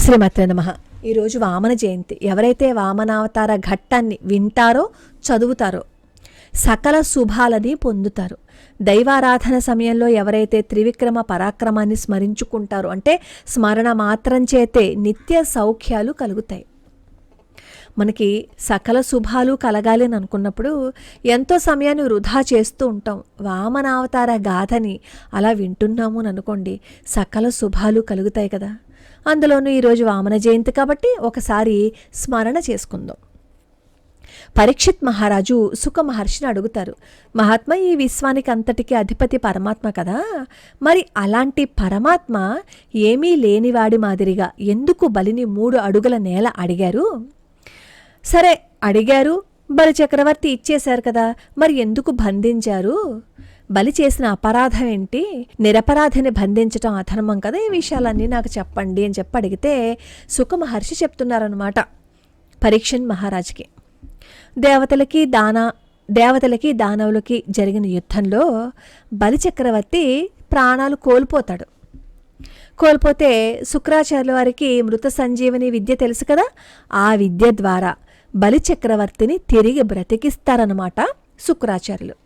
శ్రీమాత్రే నమః. ఈరోజు వామన జయంతి. ఎవరైతే వామనావతార ఘట్టాన్ని వింటారో చదువుతారో సకల శుభాలని పొందుతారు. దైవారాధన సమయంలో ఎవరైతే త్రివిక్రమ పరాక్రమాన్ని స్మరించుకుంటారో అంటే స్మరణ మాత్రం చేతే నిత్య సౌఖ్యాలు కలుగుతాయి. మనకి సకల శుభాలు కలగాలి అని అనుకున్నప్పుడు ఎంతో సమయాన్ని వృధా చేస్తూ ఉంటాం. వామనావతార గాథని అలా వింటున్నాము అని అనుకోండి, సకల శుభాలు కలుగుతాయి కదా. అందులోనూ ఈరోజు వామన జయంతి కాబట్టి ఒకసారి స్మరణ చేసుకుందాం. పరీక్షిత్ మహారాజు సుఖ మహర్షిని అడుగుతారు, మహాత్మ, ఈ విశ్వానికి అంతటికీ అధిపతి పరమాత్మ కదా, మరి అలాంటి పరమాత్మ ఏమీ లేనివాడి మాదిరిగా ఎందుకు బలిని 3 అడుగుల నేల అడిగారు? సరే అడిగారు, బలి చక్రవర్తి ఇచ్చేశారు కదా, మరి ఎందుకు బంధించారు? బలి చేసిన అపరాధం ఏంటి? నిరపరాధిని బంధించటం అధర్మం కదా, ఈ విషయాలన్నీ నాకు చెప్పండి అని చెప్పి అడిగితే సుఖ మహర్షి చెప్తున్నారనమాట పరీక్షిత్ మహారాజుకి. దేవతలకి దానవులకి జరిగిన యుద్ధంలో బలి చక్రవర్తి ప్రాణాలు కోల్పోతాడు. కోల్పోతే శుక్రాచార్యుల వారికి మృత సంజీవని విద్య తెలుసు కదా, ఆ విద్య ద్వారా బలి చక్రవర్తిని తిరిగి బ్రతికిస్తారన్నమాట శుక్రాచార్యులు.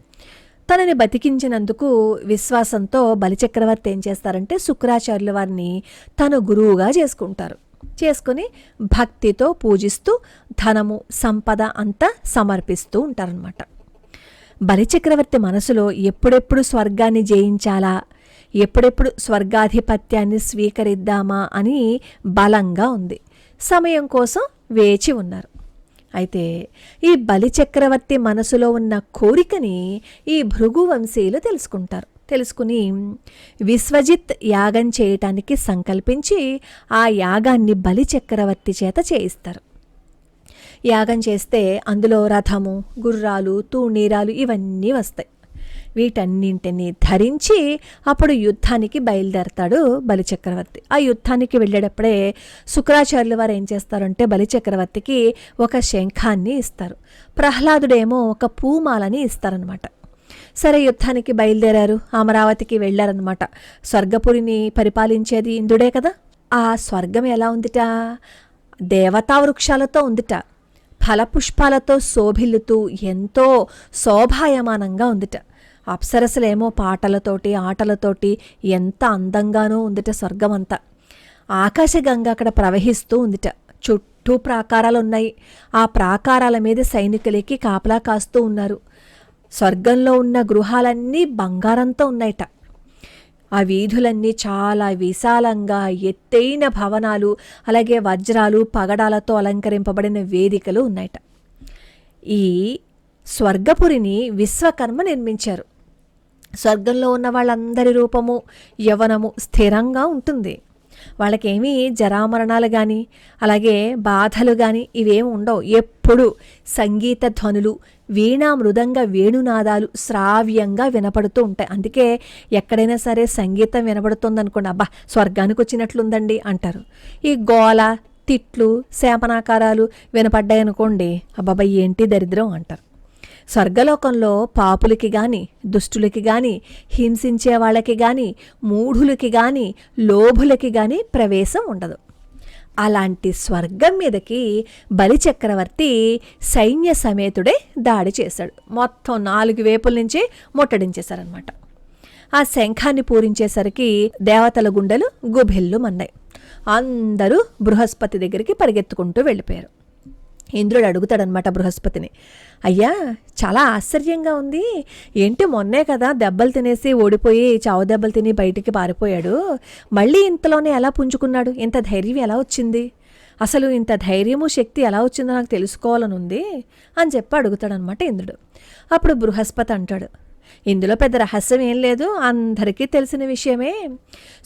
తనని బతికించినందుకు విశ్వాసంతో బలిచక్రవర్తి ఏం చేస్తారంటే శుక్రాచార్యుల వారిని తన గురువుగా చేసుకుని భక్తితో పూజిస్తూ ధనము సంపద అంతా సమర్పిస్తూ ఉంటారనమాట. బలిచక్రవర్తి మనసులో ఎప్పుడెప్పుడు స్వర్గాన్ని జయించాలా, ఎప్పుడెప్పుడు స్వర్గాధిపత్యాన్ని స్వీకరిద్దామా అని బలంగా ఉంది. సమయం కోసం వేచి ఉన్నారు. అయితే ఈ బలిచక్రవర్తి మనసులో ఉన్న కోరికని ఈ భృగు వంశీయులు తెలుసుకుని విశ్వజిత్ యాగం చేయటానికి సంకల్పించి ఆ యాగాన్ని బలిచక్రవర్తి చేత చేయిస్తారు. యాగం చేస్తే అందులో రథము, గుర్రాలు, తూణీరాలు ఇవన్నీ వస్తాయి. వీటన్నింటినీ ధరించి అప్పుడు యుద్ధానికి బయలుదేరతాడు బలిచక్రవర్తి. ఆ యుద్ధానికి వెళ్ళేటప్పుడే శుక్రాచార్యుల వారు ఏం చేస్తారంటే బలిచక్రవర్తికి ఒక శంఖాన్ని ఇస్తారు, ప్రహ్లాదుడేమో ఒక పూమాలని ఇస్తారనమాట. సరే యుద్ధానికి బయలుదేరారు, అమరావతికి వెళ్ళారనమాట. స్వర్గపురిని పరిపాలించేది ఇంద్రుడే కదా. ఆ స్వర్గం ఎలా ఉందిట? దేవతా వృక్షాలతో ఉందిట, ఫలపుష్పాలతో శోభిల్లుతూ ఎంతో శోభాయమానంగా ఉందిట. అప్సరసలేమో పాటలతోటి ఆటలతోటి ఎంత అందంగానూ ఉందిట స్వర్గమంతా. ఆకాశగంగ అక్కడ ప్రవహిస్తూ ఉందిట. చుట్టూ ప్రాకారాలు ఉన్నాయి. ఆ ప్రాకారాల మీద సైనికులకి కాపలా కాస్తూ ఉన్నారు. స్వర్గంలో ఉన్న గృహాలన్నీ బంగారంతో ఉన్నాయట. ఆ వీధులన్నీ చాలా విశాలంగా ఎత్తైన భవనాలు, అలాగే వజ్రాలు పగడాలతో అలంకరింపబడిన వేదికలు ఉన్నాయట. ఈ స్వర్గపురిని విశ్వకర్మ నిర్మించారు. స్వర్గంలో ఉన్న వాళ్ళందరి రూపము యవ్వనము స్థిరంగా ఉంటుంది. వాళ్ళకేమీ జరామరణాలు కానీ అలాగే బాధలు కానీ ఇవేమి ఉండవు. ఎప్పుడు సంగీత ధ్వనులు, వీణా మృదంగ వేణునాదాలు శ్రావ్యంగా వినపడుతూ ఉంటాయి. అందుకే ఎక్కడైనా సరే సంగీతం వినపడుతుంది అనుకోండి, అబ్బా స్వర్గానికి వచ్చినట్లుందండి అంటారు. ఈ గోల, తిట్లు, శాపనాకారాలు వినపడ్డాయనుకోండి, అబ్బాబా ఏంటి దరిద్రం అంటారు. స్వర్గలోకంలో పాపులకి కానీ, దుష్టులకి కానీ, హింసించే వాళ్ళకి కానీ, మూఢులకి కానీ, లోభులకి కానీ ప్రవేశం ఉండదు. అలాంటి స్వర్గం మీదకి బలిచక్రవర్తి సైన్య సమేతుడే దాడి చేశాడు. మొత్తం 4 వైపుల నుంచి ముట్టడించేశారనమాట. ఆ శంఖాన్ని పూరించేసరికి దేవతల గుండెలు గుభిల్లుమన్నాయి. అందరూ బృహస్పతి దగ్గరికి పరిగెత్తుకుంటూ వెళ్ళిపోయారు. ఇంద్రుడు అడుగుతాడనమాట బృహస్పతిని, అయ్యా చాలా ఆశ్చర్యంగా ఉంది, ఏంటి మొన్నే కదా దెబ్బలు తినేసి ఓడిపోయి చావు దెబ్బలు తిని బయటికి పారిపోయాడు, మళ్ళీ ఇంతలోనే ఎలా పుంజుకున్నాడు, ఇంత ధైర్యం ఎలా వచ్చింది, అసలు ఇంత ధైర్యము శక్తి ఎలా వచ్చిందో నాకు తెలుసుకోవాలని ఉంది అని చెప్పి అడుగుతాడనమాట ఇంద్రుడు. అప్పుడు బృహస్పతి అంటాడు, ఇందులో పెద్ద రహస్యం ఏం లేదు, అందరికీ తెలిసిన విషయమే.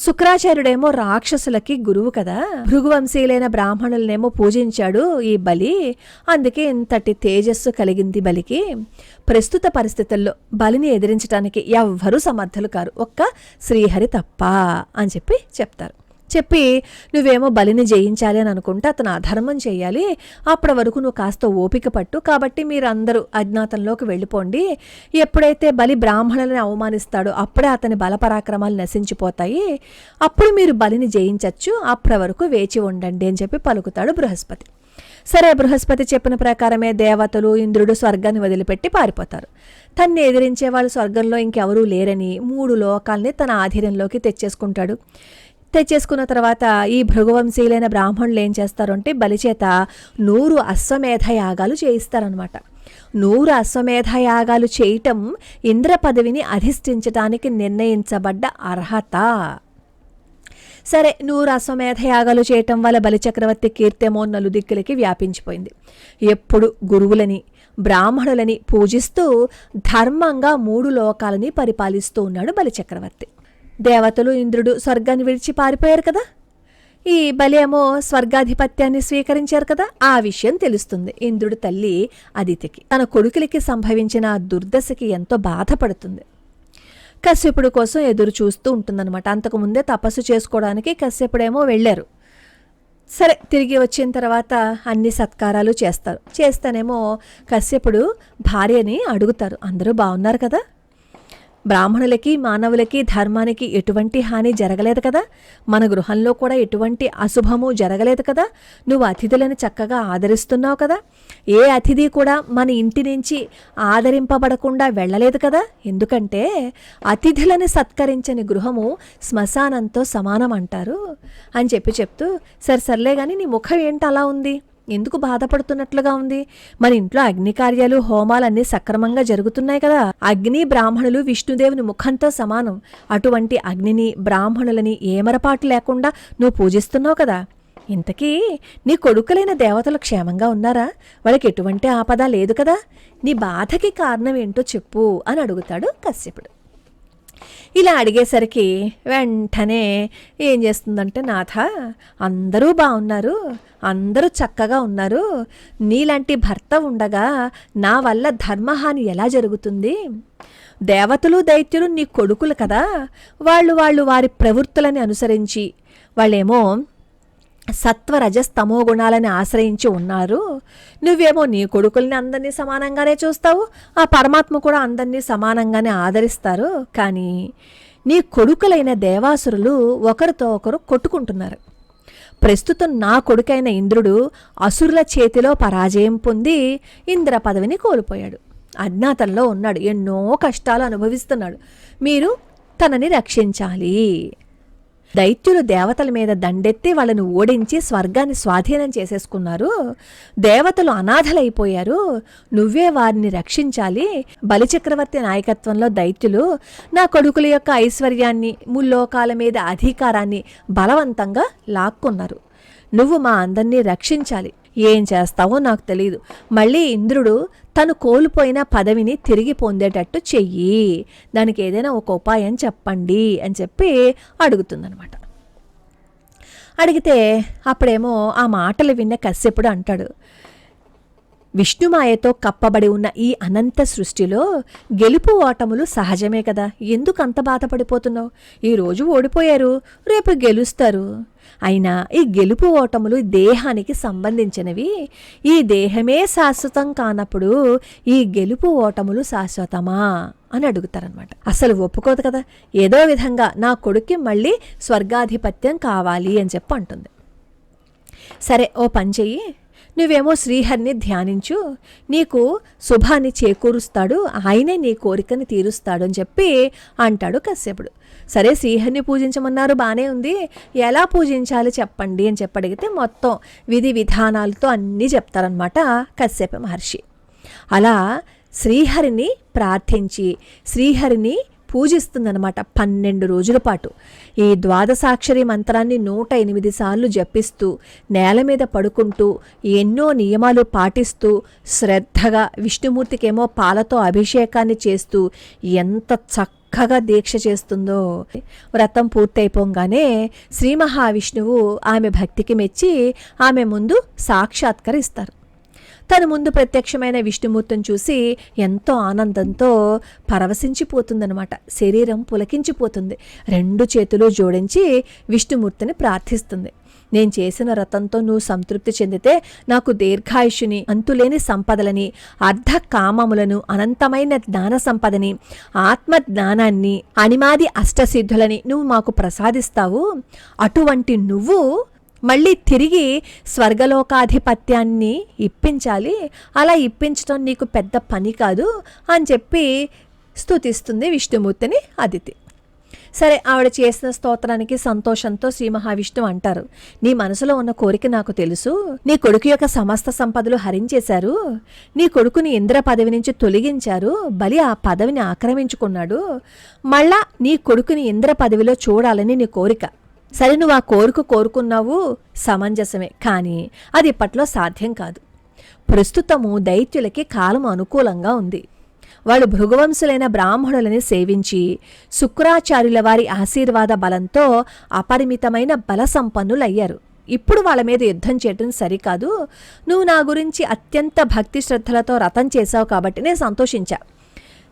శుక్రాచార్యుడేమో రాక్షసులకి గురువు కదా, భృగువంశీయులైన బ్రాహ్మణులనేమో పూజించాడు ఈ బలి, అందుకే ఇంతటి తేజస్సు కలిగింది బలికి. ప్రస్తుత పరిస్థితుల్లో బలిని ఎదిరించడానికి ఎవ్వరూ సమర్థులు కారు, ఒక్క శ్రీహరి తప్ప అని చెప్తారు. చెప్పి నువ్వేమో బలిని జయించాలి అని అనుకుంటే అతను అధర్మం చేయాలి, అప్పటి వరకు నువ్వు కాస్త ఓపిక పట్టు, కాబట్టి మీరందరూ అజ్ఞాతంలోకి వెళ్ళిపోండి, ఎప్పుడైతే బలి బ్రాహ్మణులని అవమానిస్తాడో అప్పుడే అతని బలపరాక్రమాలు నశించిపోతాయి, అప్పుడు మీరు బలిని జయించవచ్చు, అప్పటి వరకు వేచి ఉండండి అని చెప్పి పలుకుతాడు బృహస్పతి. సరే, బృహస్పతి చెప్పిన ప్రకారమే దేవతలు ఇంద్రుడు స్వర్గాన్ని వదిలిపెట్టి పారిపోతారు. తన్ని ఎదిరించే వాళ్ళు స్వర్గంలో ఇంకెవరూ లేరని 3 లోకాల్ని తన ఆధీనంలోకి తెచ్చేసుకున్న తర్వాత ఈ భృగువంశీయులైన బ్రాహ్మణులు ఏం చేస్తారు అంటే బలిచేత 100 అశ్వమేధ యాగాలు చేయిస్తారనమాట. 100 అశ్వమేధ యాగాలు చేయటం ఇంద్ర పదవిని అధిష్ఠించటానికి నిర్ణయించబడ్డ అర్హత. సరే, 100 అశ్వమేధ యాగాలు చేయటం వల్ల బలిచక్రవర్తి కీర్తేమో నలుదిక్కులకి వ్యాపించిపోయింది. ఎప్పుడు గురువులని బ్రాహ్మణులని పూజిస్తూ ధర్మంగా 3 లోకాలని పరిపాలిస్తూ ఉన్నాడు బలిచక్రవర్తి. దేవతలు ఇంద్రుడు స్వర్గాన్ని విడిచి పారిపోయారు కదా, ఈ బలి ఏమో స్వర్గాధిపత్యాన్ని స్వీకరించారు కదా. ఆ విషయం తెలుస్తుంది ఇంద్రుడి తల్లి అదితికి. తన కొడుకులకి సంభవించిన దుర్దశకి ఎంతో బాధపడుతుంది. కశ్యపుడు కోసం ఎదురు చూస్తూ ఉంటుందన్నమాట. అంతకుముందే తపస్సు చేసుకోవడానికి కశ్యపుడేమో వెళ్ళారు. సరే, తిరిగి వచ్చిన తర్వాత అన్ని సత్కారాలు చేస్తారు. చేస్తేనేమో కశ్యపుడు భార్యని అడుగుతారు, అందరూ బాగున్నారు కదా, బ్రాహ్మణులకి మానవులకి ధర్మానికి ఎటువంటి హాని జరగలేదు కదా, మన గృహంలో కూడా ఎటువంటి అశుభము జరగలేదు కదా, నువ్వు అతిథులను చక్కగా ఆదరిస్తున్నావు కదా, ఏ అతిథి కూడా మన ఇంటి నుంచి ఆదరింపబడకుండా వెళ్ళలేదు కదా, ఎందుకంటే అతిథులను సత్కరించని గృహము శ్మశానంతో సమానం అంటారు అని చెప్తూ సర్లే కానీ నీ ముఖం ఏంటి అలా ఉంది, ఎందుకు బాధపడుతున్నట్లుగా ఉంది, మన ఇంట్లో అగ్ని కార్యాలు హోమాలు అన్నీ సక్రమంగా జరుగుతున్నాయి కదా, అగ్ని బ్రాహ్మణులు విష్ణుదేవుని ముఖంతో సమానం, అటువంటి అగ్నిని బ్రాహ్మణులని ఏమరపాటు లేకుండా నువ్వు పూజిస్తున్నావు కదా, ఇంతకీ నీ కొడుకులైన దేవతలు క్షేమంగా ఉన్నారా, వాళ్ళకి ఎటువంటి ఆపద లేదు కదా, నీ బాధకి కారణం ఏంటో చెప్పు అని అడుగుతాడు కశ్యపుడు. ఇలా అడిగేసరికి వెంటనే ఏం చేస్తుందంటే, నాథ అందరూ బాగున్నారు, అందరూ చక్కగా ఉన్నారు, నీలాంటి భర్త ఉండగా నా వల్ల ధర్మహాని ఎలా జరుగుతుంది, దేవతలు దైత్యులు నీ కొడుకులు కదా, వాళ్ళు వారి ప్రవృత్తులని అనుసరించి వాళ్ళేమో సత్వరజస్తమో గుణాలని ఆశ్రయించి ఉన్నారు, నువ్వేమో నీ కొడుకుల్ని అందరినీ సమానంగానే చూస్తావు, ఆ పరమాత్మ కూడా అందరినీ సమానంగానే ఆదరిస్తారు, కానీ నీ కొడుకులైన దేవాసురులు ఒకరితో ఒకరు కొట్టుకుంటున్నారు. ప్రస్తుతం నా కొడుకైన ఇంద్రుడు అసురుల చేతిలో పరాజయం పొంది ఇంద్ర పదవిని కోల్పోయాడు, అజ్ఞాతంలో ఉన్నాడు, ఎన్నో కష్టాలు అనుభవిస్తున్నాడు, మీరు తనని రక్షించాలి. దైత్యులు దేవతల మీద దండెత్తి వాళ్ళను ఓడించి స్వర్గాన్ని స్వాధీనం చేసేసుకున్నారు, దేవతలు అనాథలైపోయారు, నువ్వే వారిని రక్షించాలి. బలిచక్రవర్తి నాయకత్వంలో దైత్యులు నా కొడుకుల యొక్క ఐశ్వర్యాన్ని ముల్లోకాల మీద అధికారాన్ని బలవంతంగా లాక్కున్నారు, నువ్వు మా అందరినీ రక్షించాలి. ఏం చేస్తావో నాకు తెలియదు, మళ్ళీ ఇంద్రుడు తను కోల్పోయిన పదవిని తిరిగి పొందేటట్టు చెయ్యి, దానికి ఏదైనా ఒక ఉపాయం చెప్పండి అని చెప్పి అడుగుతుందనమాట. అడిగితే అప్పుడేమో ఆ మాటలు విన్న కశ్యపుడు అంటాడు, విష్ణుమాయతో కప్పబడి ఉన్న ఈ అనంత సృష్టిలో గెలుపు ఓటములు సహజమే కదా, ఎందుకు అంత బాధపడిపోతున్నావు, ఈరోజు ఓడిపోయారు, రేపు గెలుస్తారు, అయినా ఈ గెలుపు ఓటములు దేహానికి సంబంధించినవి, ఈ దేహమే శాశ్వతం కానప్పుడు ఈ గెలుపు ఓటములు శాశ్వతమా అని అడుగుతారనమాట. అసలు ఒప్పుకోదు కదా, ఏదో విధంగా నా కొడుక్కి మళ్ళీ స్వర్గాధిపత్యం కావాలి అని చెప్పి అంటుంది. సరే, ఓ పని చెయ్యి, నువ్వేమో శ్రీహరిని ధ్యానించు, నీకు శుభాన్ని చేకూరుస్తాడు, ఆయనే నీ కోరికని తీరుస్తాడు అని చెప్పి అంటాడు కశ్యపుడు. సరే, శ్రీహరిని పూజించమన్నారు, బాగానే ఉంది, ఎలా పూజించాలి చెప్పండి అని చెప్పి అడిగితే మొత్తం విధి విధానాలతో అన్నీ చెప్తారనమాట కశ్యప మహర్షి. అలా శ్రీహరిని ప్రార్థించి శ్రీహరిని పూజిస్తుందన్నమాట 12 రోజుల పాటు. ఈ ద్వాదశాక్షరి మంత్రాన్ని 108 సార్లు జపిస్తూ నేల మీద పడుకుంటూ ఎన్నో నియమాలు పాటిస్తూ శ్రద్ధగా విష్ణుమూర్తికేమో పాలతో అభిషేకాన్ని చేస్తూ ఎంత చక్కగా దీక్ష చేస్తుందో. వ్రతం పూర్తయిపోగానే శ్రీ మహావిష్ణువు ఆమె భక్తికి మెచ్చి ఆమె ముందు సాక్షాత్కరిస్తారు. తన ముందు ప్రత్యక్షమైన విష్ణుమూర్తిని చూసి ఎంతో ఆనందంతో పరవశించిపోతుందనమాట. శరీరం పులకించిపోతుంది. 2 చేతులు జోడించి విష్ణుమూర్తిని ప్రార్థిస్తుంది. నేను చేసిన వ్రతంతో నువ్వు సంతృప్తి చెందితే నాకు దీర్ఘాయుషుని, అంతులేని సంపదలని, అర్ధ కామములను, అనంతమైన జ్ఞాన సంపదని, ఆత్మజ్ఞానాన్ని, అనిమాది అష్టసిద్ధులని నువ్వు మాకు ప్రసాదిస్తావు. అటువంటి నువ్వు మళ్ళీ తిరిగి స్వర్గలోకాధిపత్యాన్ని ఇప్పించాలి. అలా ఇప్పించడం నీకు పెద్ద పని కాదు అని చెప్పి స్తుతిస్తుంది విష్ణుమూర్తిని అదితి. సరే, ఆవిడ చేసిన స్తోత్రానికి సంతోషంతో శ్రీ మహావిష్ణువు అంటారు, నీ మనసులో ఉన్న కోరిక నాకు తెలుసు. నీ కొడుకు యొక్క సమస్త సంపదలు హరించేశారు. నీ కొడుకుని ఇంద్ర పదవి నుంచి తొలగించారు. బలి ఆ పదవిని ఆక్రమించుకున్నాడు. మళ్ళా నీ కొడుకుని ఇంద్ర పదవిలో చూడాలని నీ కోరిక. సరే, నువ్వు ఆ కోరుకున్నావు, సమంజసమే. కానీ అది ఇప్పట్లో సాధ్యం కాదు. ప్రస్తుతము దైత్యులకి కాలం అనుకూలంగా ఉంది. వాళ్ళు భృగువంశులైన బ్రాహ్మణులని సేవించి శుక్రాచార్యుల వారి ఆశీర్వాద బలంతో అపరిమితమైన బల సంపన్నులయ్యారు. ఇప్పుడు వాళ్ళ మీద యుద్ధం చేయటం సరికాదు. నువ్వు నా గురించి అత్యంత భక్తి శ్రద్ధలతో వ్రతం చేశావు కాబట్టి నేను సంతోషించా.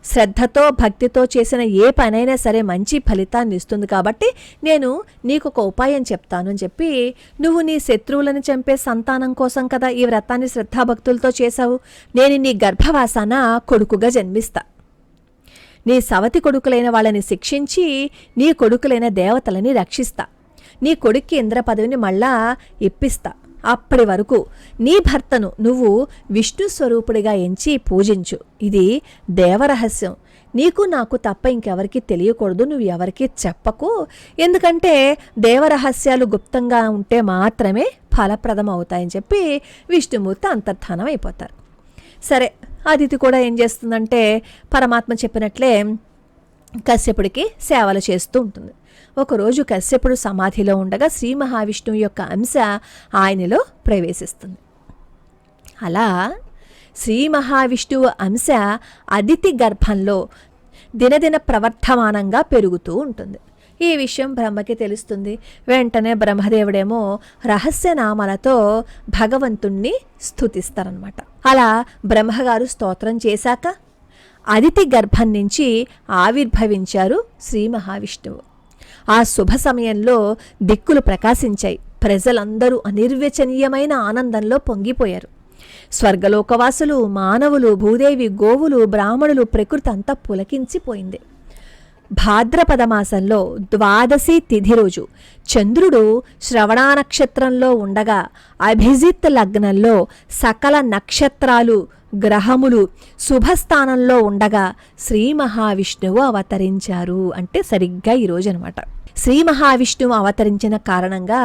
శ్రద్ధతో భక్తితో చేసిన ఏ పనైనా సరే మంచి ఫలితాన్ని ఇస్తుంది కాబట్టి నేను నీకు ఒక ఉపాయం చెప్తాను అని చెప్పి, నువ్వు నీ శత్రువులను చంపే సంతానం కోసం కదా ఈ వ్రతాన్ని శ్రద్ధాభక్తులతో చేశావు. నేను నీ గర్భవాసాన కొడుకుగా జన్మిస్తా. నీ సవతి కొడుకులైన వాళ్ళని శిక్షించి నీ కొడుకులైన దేవతలని రక్షిస్తా. నీ కొడుక్కి ఇంద్ర పదవిని మళ్ళా ఇప్పిస్తా. అప్పటి వరకు నీ భర్తను నువ్వు విష్ణు స్వరూపుడిగా ఎంచి పూజించు. ఇది దేవరహస్యం. నీకు నాకు తప్ప ఇంకెవరికి తెలియకూడదు. నువ్వు ఎవరికి చెప్పకు. ఎందుకంటే దేవరహస్యాలు గుప్తంగా ఉంటే మాత్రమే ఫలప్రదం అవుతాయని చెప్పి విష్ణుమూర్తి అంతర్ధానం అయిపోతారు. సరే, అదితి కూడా ఏం చేస్తుందంటే పరమాత్మ చెప్పినట్లే కశ్యపుడికి సేవలు చేస్తూ ఉంటుంది. ఒకరోజు కశ్యపుడు సమాధిలో ఉండగా శ్రీ మహావిష్ణువు యొక్క అంశ ఆయనలో ప్రవేశిస్తుంది. అలా శ్రీ మహావిష్ణువు అంశ అదితి గర్భంలో దినదిన ప్రవర్ధమానంగా పెరుగుతూ ఉంటుంది. ఈ విషయం బ్రహ్మకి తెలుస్తుంది. వెంటనే బ్రహ్మదేవుడేమో రహస్యనామాలతో భగవంతుణ్ణి స్తుతిస్తారనమాట. అలా బ్రహ్మగారు స్తోత్రం చేశాక అదితి గర్భం నుంచి ఆవిర్భవించారు శ్రీ మహావిష్ణువు. ఆ శుభ సమయంలో దిక్కులు ప్రకాశించాయి. ప్రజలందరూ అనిర్వచనీయమైన ఆనందంలో పొంగిపోయారు. స్వర్గలోకవాసులు, మానవులు, భూదేవి, గోవులు, బ్రాహ్మణులు, ప్రకృతి అంతా పులకించిపోయింది. భాద్రపద మాసంలో ద్వాదశి తిథి రోజు చంద్రుడు శ్రవణ నక్షత్రంలో ఉండగా అభిజిత్ లగ్నంలో సకల నక్షత్రాలు, గ్రహములు శుభస్థానంలో ఉండగా శ్రీ మహావిష్ణువు అవతరించారు. అంటే సరిగ్గా ఈరోజు అనమాట. శ్రీ మహావిష్ణువు అవతరించిన కారణంగా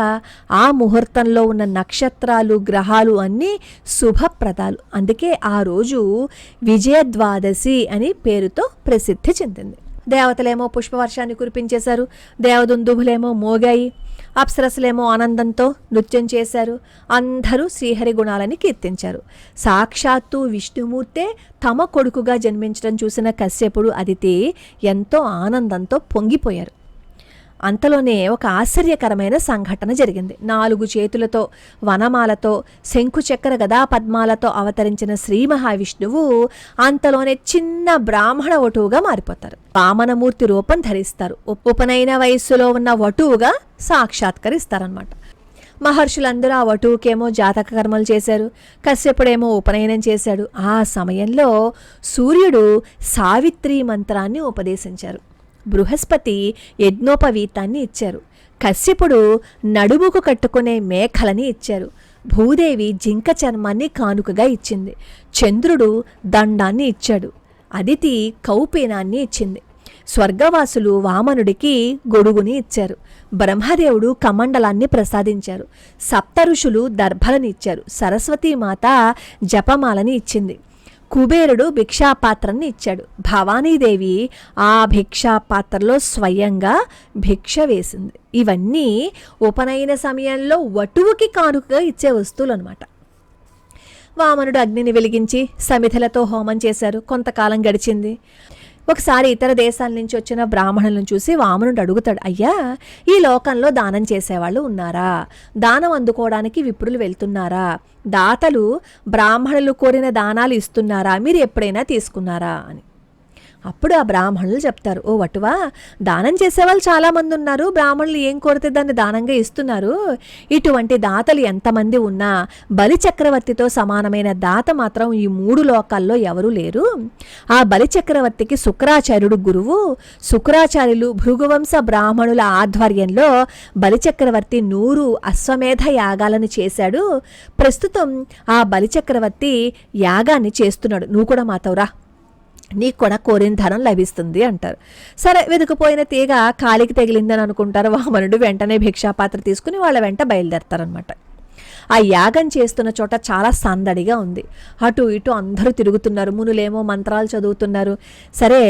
ఆ ముహూర్తంలో ఉన్న నక్షత్రాలు, గ్రహాలు అన్నీ శుభప్రదాలు. అందుకే ఆ రోజు విజయద్వాదశి అని పేరుతో ప్రసిద్ధి చెందింది. దేవతలేమో పుష్పవర్షాన్ని కురిపించేశారు. దేవదుందుభులేమో మోగాయి. అప్సరసులేమో ఆనందంతో నృత్యం చేశారు. అందరూ శ్రీహరి గుణాలని కీర్తించారు. సాక్షాత్తు విష్ణుమూర్తే తమ కొడుకుగా జన్మించడం చూసిన కశ్యపుడు, అదితి ఎంతో ఆనందంతో పొంగిపోయారు. అంతలోనే ఒక ఆశ్చర్యకరమైన సంఘటన జరిగింది. 4 చేతులతో, వనమాలతో, శంకుచక్ర గదా పద్మాలతో అవతరించిన శ్రీ మహావిష్ణువు అంతలోనే చిన్న బ్రాహ్మణ వటువుగా మారిపోతారు. వామనమూర్తి రూపం ధరిస్తారు. ఉపనయన వయస్సులో ఉన్న వటువుగా సాక్షాత్కరిస్తారనమాట. మహర్షులందరూ ఆ వటువుకేమో జాతక కర్మలు చేశారు. కశ్యపుడేమో ఉపనయనం చేశాడు. ఆ సమయంలో సూర్యుడు సావిత్రి మంత్రాన్ని ఉపదేశించారు. బృహస్పతి యజ్ఞోపవీతాన్ని ఇచ్చారు. కశ్యపుడు నడుముకు కట్టుకునే మేఖలని ఇచ్చారు. భూదేవి జింక చర్మాన్ని కానుకగా ఇచ్చింది. చంద్రుడు దండాన్ని ఇచ్చాడు. అదితి కౌపీనాన్ని ఇచ్చింది. స్వర్గవాసులు వామనుడికి గొడుగుని ఇచ్చారు. బ్రహ్మదేవుడు కమండలాన్ని ప్రసాదించారు. సప్త ఋషులు దర్భలని ఇచ్చారు. సరస్వతీమాత జపమాలని ఇచ్చింది. కుబేరుడు భిక్షాపాత్రని ఇచ్చాడు. భవానీదేవి ఆ భిక్షాపాత్రలో స్వయంగా భిక్ష వేసింది. ఇవన్నీ ఉపనయన సమయంలో వటువుకి కానుకగా ఇచ్చే వస్తువులు అనమాట. వామనుడు అగ్నిని వెలిగించి సమిధలతో హోమం చేశారు. కొంతకాలం గడిచింది. ఒకసారి ఇతర దేశాల నుంచి వచ్చిన బ్రాహ్మణులను చూసి వామనుడు అడుగుతాడు, అయ్యా, ఈ లోకంలో దానం చేసేవాళ్ళు ఉన్నారా? దానం అందుకోవడానికి విప్రులు వెళ్తున్నారా? దాతలు బ్రాహ్మణులు కోరిన దానాలు ఇస్తున్నారా? మీరు ఎప్పుడైనా తీసుకున్నారా అని. అప్పుడు ఆ బ్రాహ్మణులు చెప్తారు, ఓ వటువా, దానం చేసేవాళ్ళు చాలామంది ఉన్నారు, బ్రాహ్మణులు ఏం కోరితే దాన్ని దానంగా ఇస్తున్నారు. ఇటువంటి దాతలు ఎంతమంది ఉన్నా బలిచక్రవర్తితో సమానమైన దాత మాత్రం ఈ 3 లోకాల్లో ఎవరూ లేరు. ఆ బలిచక్రవర్తికి శుక్రాచార్యుడు గురువు. శుక్రాచార్యులు భృగువంశ బ్రాహ్మణుల ఆధ్వర్యంలో బలిచక్రవర్తి 100 అశ్వమేధ యాగాలను చేశాడు. ప్రస్తుతం ఆ బలిచక్రవర్తి యాగాన్ని చేస్తున్నాడు. నువ్వు కూడా మాతవురా, నీకు కూడా కోరిన ధనం లభిస్తుంది అంటారు. సరే, వెతుకుపోయిన తీగ కాలికి తగిలిందని అనుకుంటారు. వామనుడు వెంటనే భిక్షాపాత్ర తీసుకుని వాళ్ళ వెంట బయలుదేరతారనమాట. ఆ యాగం చేస్తున్న చోట చాలా సందడిగా ఉంది. అటు ఇటు అందరూ తిరుగుతున్నారు, మునులేమో మంత్రాలు చదువుతున్నారు. సరే,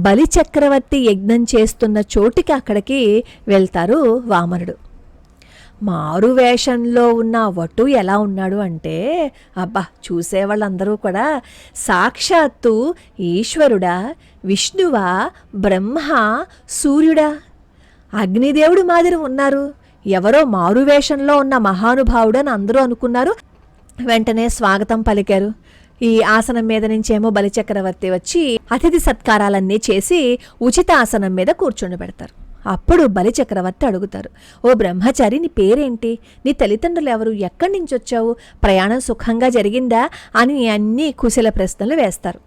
బలి చక్రవర్తి యజ్ఞం చేస్తున్న చోటికి అక్కడికి వెళ్తారు వామనుడు. మారు వేషంలో ఉన్న వటు ఎలా ఉన్నాడు అంటే, అబ్బా, చూసేవాళ్ళందరూ కూడా సాక్షాత్తు ఈశ్వరుడా, విష్ణువా, బ్రహ్మ, సూర్యుడా, అగ్నిదేవుడు మాదిరి ఉన్నారు. ఎవరో మారు వేషంలో ఉన్న మహానుభావుడు అని అందరూ అనుకున్నారు. వెంటనే స్వాగతం పలికారు. ఈ ఆసనం మీద నుంచేమో బలిచక్రవర్తి వచ్చి అతిథి సత్కారాలన్నీ చేసి ఉచిత ఆసనం మీద కూర్చొని పెడతారు. అప్పుడు బలిచక్రవర్తి అడుగుతారు, ఓ బ్రహ్మచారి, నీ పేరేంటి? నీ తల్లిదండ్రులు ఎవరు? ఎక్కడి నుంచి వచ్చావు? ప్రయాణం సుఖంగా జరిగిందా? అని అన్ని కుశల ప్రశ్నలు వేస్తారు.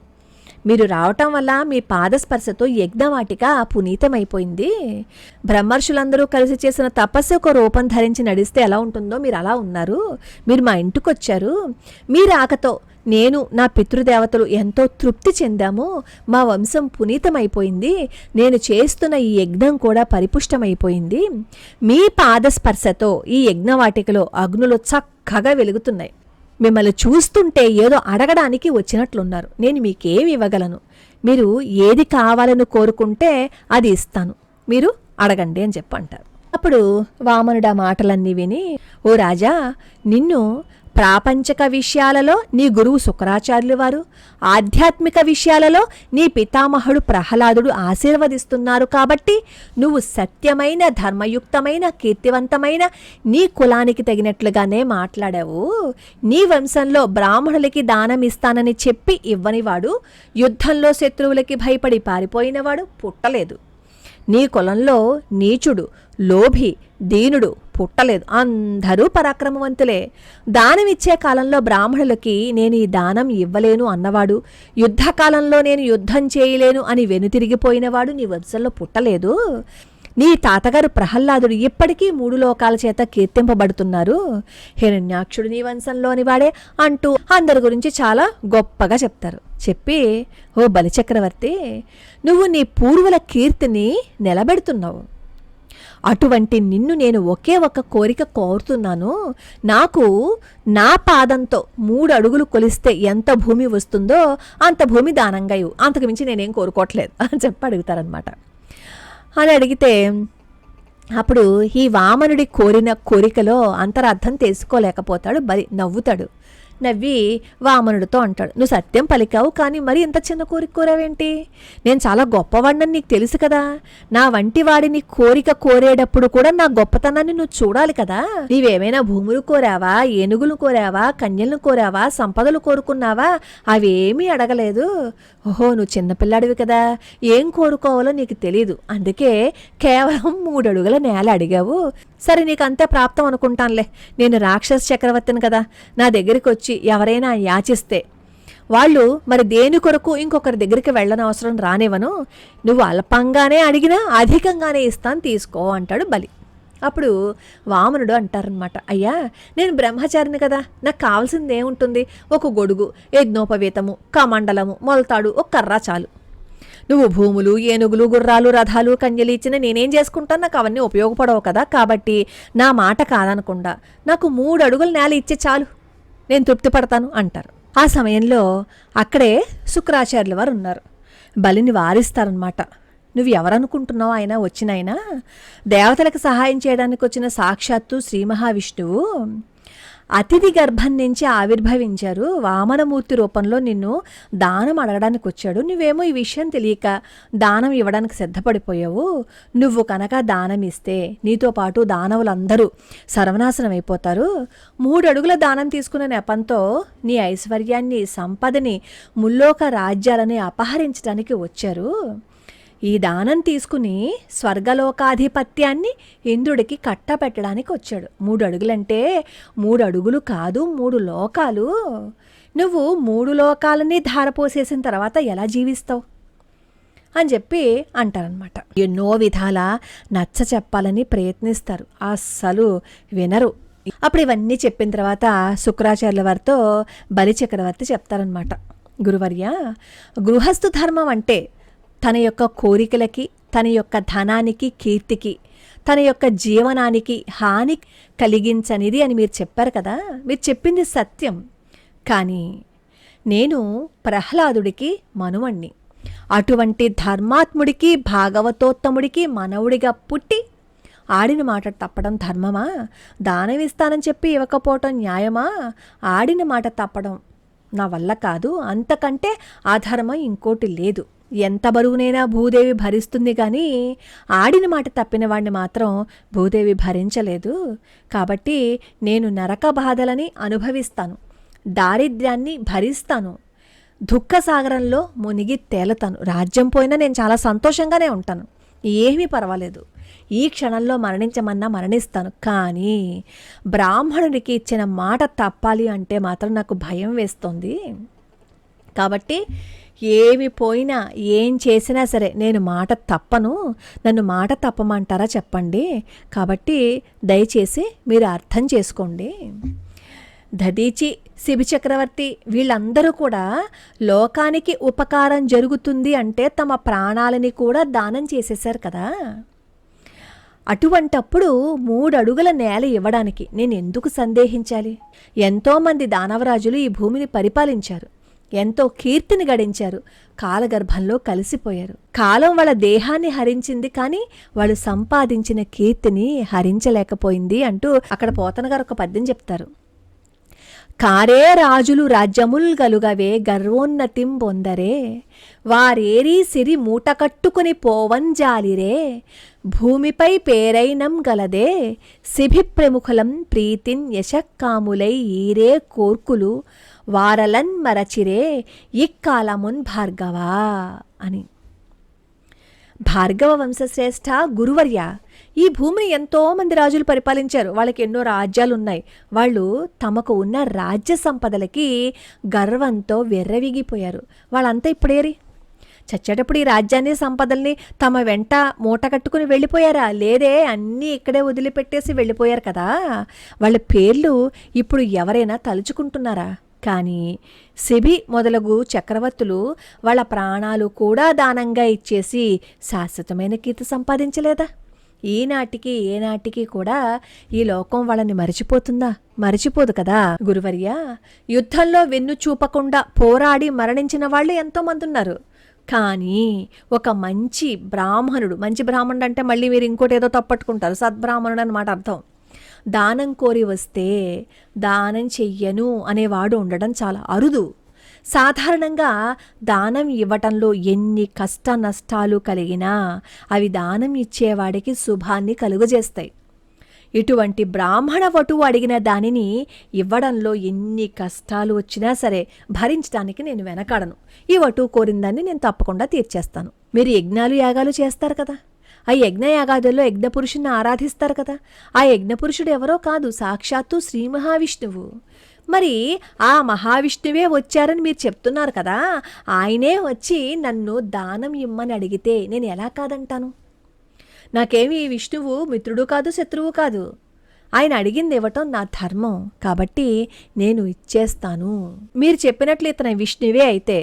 మీరు రావటం వల్ల మీ పాదస్పర్శతో యజ్ఞవాటిక పునీతమైపోయింది. బ్రహ్మర్షులందరూ కలిసి చేసిన తపస్సు ఒక రూపం ధరించి నడిస్తే ఎలా ఉంటుందో మీరు అలా ఉన్నారు. మీరు మా ఇంటికొచ్చారు. మీ రాకతో నేను, నా పితృదేవతలు ఎంతో తృప్తి చెందాము. మా వంశం పునీతమైపోయింది. నేను చేస్తున్న ఈ యజ్ఞం కూడా పరిపుష్టమైపోయింది. మీ పాదస్పర్శతో ఈ యజ్ఞవాటికలో అగ్నులు చక్కగా వెలుగుతున్నాయి. మిమ్మల్ని చూస్తుంటే ఏదో అడగడానికి వచ్చినట్లున్నారు. నేను మీకేమి ఇవ్వగలను? మీరు ఏది కావాలని కోరుకుంటే అది ఇస్తాను, మీరు అడగండి అని చెప్పంటారు. అప్పుడు వామనుడు ఆ మాటలన్నీ విని, ఓ రాజా, నిన్ను ప్రాపంచక విషయాలలో నీ గురువు శుక్రాచార్యులు వారు, ఆధ్యాత్మిక విషయాలలో నీ పితామహుడు ప్రహ్లాదుడు ఆశీర్వదిస్తున్నారు. కాబట్టి నువ్వు సత్యమైన, ధర్మయుక్తమైన, కీర్తివంతమైన నీ కులానికి తగినట్లుగానే మాట్లాడావు. నీ వంశంలో బ్రాహ్మణులకి దానం ఇస్తానని చెప్పి ఇవ్వనివాడు, యుద్ధంలో శత్రువులకి భయపడి పారిపోయినవాడు పుట్టలేదు. నీ కులంలో నీచుడు, లోభి, దీనుడు పుట్టలేదు. అందరూ పరాక్రమవంతులే. దానమిచ్చే కాలంలో బ్రాహ్మణులకి నేను ఈ దానం ఇవ్వలేను అన్నవాడు, యుద్ధకాలంలో నేను యుద్ధం చేయలేను అని వెనుతిరిగిపోయినవాడు నీ వంశంలో పుట్టలేదు. నీ తాతగారు ప్రహ్లాదుడు ఇప్పటికీ 3 లోకాల చేత కీర్తింపబడుతున్నారు. హిరణ్యాక్షుడు నీ వంశంలోని వాడే అంటూ అందరి గురించి చాలా గొప్పగా చెప్తారు. చెప్పి, ఓ బలిచక్రవర్తి, నువ్వు నీ పూర్వుల కీర్తిని నిలబెడుతున్నావు. అటువంటి నిన్ను నేను ఒకే ఒక కోరిక కోరుతున్నాను. నాకు నా పాదంతో 3 అడుగులు కొలిస్తే ఎంత భూమి వస్తుందో అంత భూమి దానంగా ఇవ్వు, అంతకుమించి నేనేం కోరుకోవట్లేదు అని చెప్పి అడుగుతారనమాట. అని అడిగితే అప్పుడు ఈ వామనుడి కోరిన కోరికలో అంతరార్థం తెలుసుకోలేకపోతాడు. బలి నవ్వుతాడు. నవ్వి వామనుడితో అంటాడు, నువ్వు సత్యం పలికావు, కానీ మరి ఇంత చిన్న కోరిక కోరావేంటి? నేను చాలా గొప్పవాడినని నీకు తెలుసు కదా. నా వంటి వాడిని కోరిక కోరేటప్పుడు కూడా నా గొప్పతనాన్ని నువ్వు చూడాలి కదా. నీవేమైనా భూములు కోరావా, ఏనుగులు కోరావా, కన్యలను కోరావా, సంపదలు కోరుకున్నావా? అవేమీ అడగలేదు. ఓహో, నువ్వు చిన్నపిల్లాడివి కదా, ఏం కోరుకోవాలో నీకు తెలీదు, అందుకే కేవలం 3 అడుగుల నేల అడిగావు. సరే, నీకు అంతే ప్రాప్తం అనుకుంటానులే. నేను రాక్షస చక్రవర్తిని కదా, నా దగ్గరికి వచ్చి ఎవరైనా యాచిస్తే వాళ్ళు మరి దేని కొరకు ఇంకొకరి దగ్గరికి వెళ్ళనవసరం రానివ్వను. నువ్వు అల్పంగానే అడిగినా అధికంగానే ఇస్తాను, తీసుకో అంటాడు బలి. అప్పుడు వామనుడు అంటారనమాట, అయ్యా, నేను బ్రహ్మచారిని కదా, నాకు కావాల్సింది ఏముంటుంది? ఒక గొడుగు, యజ్ఞోపవీతము, కమండలము, మొలతాడు, ఒక కర్ర చాలు. నువ్వు భూములు, ఏనుగులు, గుర్రాలు, రథాలు, కన్యలు ఇచ్చిన నేనేం చేసుకుంటాను? నాకు అవన్నీ ఉపయోగపడవు కదా. కాబట్టి నా మాట కాదనకుండా నాకు 3 అడుగుల నేల ఇచ్చే చాలు, నేను తృప్తి పడతాను అంటారు. ఆ సమయంలో అక్కడే శుక్రాచార్యుల వారు ఉన్నారు. బలిని వారిస్తారనమాట. నువ్వు ఎవరనుకుంటున్నావు? ఆయన వచ్చినాయన దేవతలకు సహాయం చేయడానికి వచ్చిన సాక్షాత్తు శ్రీ మహావిష్ణువు. అతిథి గర్భం నుంచి ఆవిర్భవించారు, వామనమూర్తి రూపంలో నిన్ను దానం అడగడానికి వచ్చాడు. నువ్వేమో ఈ విషయం తెలియక దానం ఇవ్వడానికి సిద్ధపడిపోయావు. నువ్వు కనుక దానం ఇస్తే నీతో పాటు దానవులందరూ సర్వనాశనం అయిపోతారు. 3 అడుగుల దానం తీసుకున్న నెపంతో నీ ఐశ్వర్యాన్ని, సంపదని, ముల్లోక రాజ్యాలని అపహరించడానికి వచ్చారు. ఈ దానం తీసుకుని స్వర్గలోకాధిపత్యాన్ని ఇంద్రుడికి కట్టబెట్టడానికి వచ్చాడు. 3 అడుగులంటే 3 అడుగులు కాదు, 3 లోకాలు. నువ్వు 3 లోకాలని ధారపోసేసిన తర్వాత ఎలా జీవిస్తావు అని చెప్పి అంటారనమాట. ఎన్నో విధాల నచ్చ చెప్పాలని ప్రయత్నిస్తారు, అస్సలు వినరు. అప్పుడు ఇవన్నీ చెప్పిన తర్వాత శుక్రాచార్యుల వారితో బలిచక్రవర్తి చెప్తారనమాట, గురువర్య, గృహస్థు ధర్మం అంటే తన యొక్క కోరికలకి, తన యొక్క ధనానికి, కీర్తికి, తన యొక్క జీవనానికి హాని కలిగించనిది అని మీరు చెప్పారు కదా. మీరు చెప్పింది సత్యం. కానీ నేను ప్రహ్లాదుడికి మనుమణ్ణి. అటువంటి ధర్మాత్ముడికి, భాగవతోత్తముడికి మనవుడిగా పుట్టి ఆడిన మాట తప్పడం ధర్మమా? దానం ఇస్తానని చెప్పి ఇవ్వకపోవటం న్యాయమా? ఆడిన మాట తప్పడం నా వల్ల కాదు. అంతకంటే అధర్మం ఇంకోటి లేదు. ఎంత బరువునైనా భూదేవి భరిస్తుంది, కానీ ఆడిన మాట తప్పిన వాడిని మాత్రం భూదేవి భరించలేదు. కాబట్టి నేను నరక బాధలని అనుభవిస్తాను, దారిద్ర్యాన్ని భరిస్తాను, దుఃఖసాగరంలో మునిగి తేలుతాను. రాజ్యం పోయినా నేను చాలా సంతోషంగానే ఉంటాను, ఏమీ పర్వాలేదు. ఈ క్షణంలో మరణించమన్నా మరణిస్తాను. కానీ బ్రాహ్మణుడికి ఇచ్చిన మాట తప్పాలి అంటే మాత్రం నాకు భయం వేస్తుంది. కాబట్టి ఏమి పోయినా, ఏం చేసినా సరే నేను మాట తప్పను. నన్ను మాట తప్పమంటారా చెప్పండి. కాబట్టి దయచేసి మీరు అర్థం చేసుకోండి. దదీచి, శిబి చక్రవర్తి వీళ్ళందరూ కూడా లోకానికి ఉపకారం జరుగుతుంది అంటే తమ ప్రాణాలని కూడా దానం చేసేశారు కదా. అటువంటప్పుడు 3 అడుగుల నేల ఇవ్వడానికి నేను ఎందుకు సందేహించాలి? ఎంతోమంది దానవరాజులు ఈ భూమిని పరిపాలించారు, ఎంతో కీర్తిని గడించారు, కాలగర్భంలో కలిసిపోయారు. కాలం వాళ్ళ దేహాన్ని హరించింది, కానీ వాళ్ళు సంపాదించిన కీర్తిని హరించలేకపోయింది అంటూ అక్కడ పోతన గారు ఒక పద్యం చెప్తారు. కారే రాజులు రాజ్యముల్ గలుగవే గర్వోన్నతిం పొందరే, వారేరీ సిరి మూటకట్టుకుని పోవంజాలిరే, భూమిపై పేరైనం గలదే శిభి ప్రముఖులం ప్రీతిన్ యశక్కాములై ఈరే కోర్కులు వారలన్ మరచిరే ఇక్కాలమున్ భార్గవా అని. భార్గవ వంశశ్రేష్ఠ గురువర్య, ఈ భూమిని ఎంతోమంది రాజులు పరిపాలించారు, వాళ్ళకి ఎన్నో రాజ్యాలు ఉన్నాయి. వాళ్ళు తమకు ఉన్న రాజ్య సంపదలకి గర్వంతో వెర్రవిగిపోయారు. వాళ్ళంతా ఇప్పుడేరి చచ్చేటప్పుడు ఈ రాజ్యాన్ని, సంపదల్ని తమ వెంట మూట కట్టుకుని వెళ్ళిపోయారా? లేదే, అన్నీ ఇక్కడే వదిలిపెట్టేసి వెళ్ళిపోయారు కదా. వాళ్ళ పేర్లు ఇప్పుడు ఎవరైనా తలుచుకుంటున్నారా? కానీ శిబి మొదలగు చక్రవర్తులు వాళ్ళ ప్రాణాలు కూడా దానంగా ఇచ్చేసి శాశ్వతమైన కీర్తి సంపాదించలేదా? ఈనాటికి ఏనాటికి కూడా ఈ లోకం వాళ్ళని మరిచిపోతుందా? మరిచిపోదు కదా. గురువర్య, యుద్ధంలో వెన్ను చూపకుండా పోరాడి మరణించిన వాళ్ళు ఎంతోమంది ఉన్నారు. కానీ ఒక మంచి బ్రాహ్మణుడు, మంచి బ్రాహ్మణుడు అంటే మళ్ళీ మీరు ఇంకోటి ఏదో తప్పట్టుకుంటారు, సద్బ్రాహ్మణుడు అన్నమాట అర్థం. దానం కోరి వస్తే దానం చెయ్యను అనేవాడు ఉండడం చాలా అరుదు. సాధారణంగా దానం ఇవ్వటంలో ఎన్ని కష్ట నష్టాలు కలిగినా అవి దానం ఇచ్చేవాడికి శుభాన్ని కలుగజేస్తాయి. ఇటువంటి బ్రాహ్మణ వటువు అడిగిన దానిని ఇవ్వడంలో ఎన్ని కష్టాలు వచ్చినా సరే భరించడానికి నేను వెనకాడను. ఈ వటువు కోరిన దాన్ని నేను తప్పకుండా తీర్చేస్తాను. మీరు యజ్ఞాలు యాగాలు చేస్తారు కదా, ఆ యజ్ఞయాగాదుల్లో యజ్ఞపురుషుని ఆరాధిస్తారు కదా. ఆ యజ్ఞపురుషుడు ఎవరో కాదు, సాక్షాత్తు శ్రీ మహావిష్ణువు. మరి ఆ మహావిష్ణువే వచ్చారని మీరు చెప్తున్నారు కదా, ఆయనే వచ్చి నన్ను దానం ఇమ్మని అడిగితే నేను ఎలా కాదంటాను? నాకేమి విష్ణువు మిత్రుడు కాదు, శత్రువు కాదు. ఆయన అడిగింది ఇవ్వటం నా ధర్మం, కాబట్టి నేను ఇచ్చేస్తాను. మీరు చెప్పినట్లు ఇతను విష్ణువే అయితే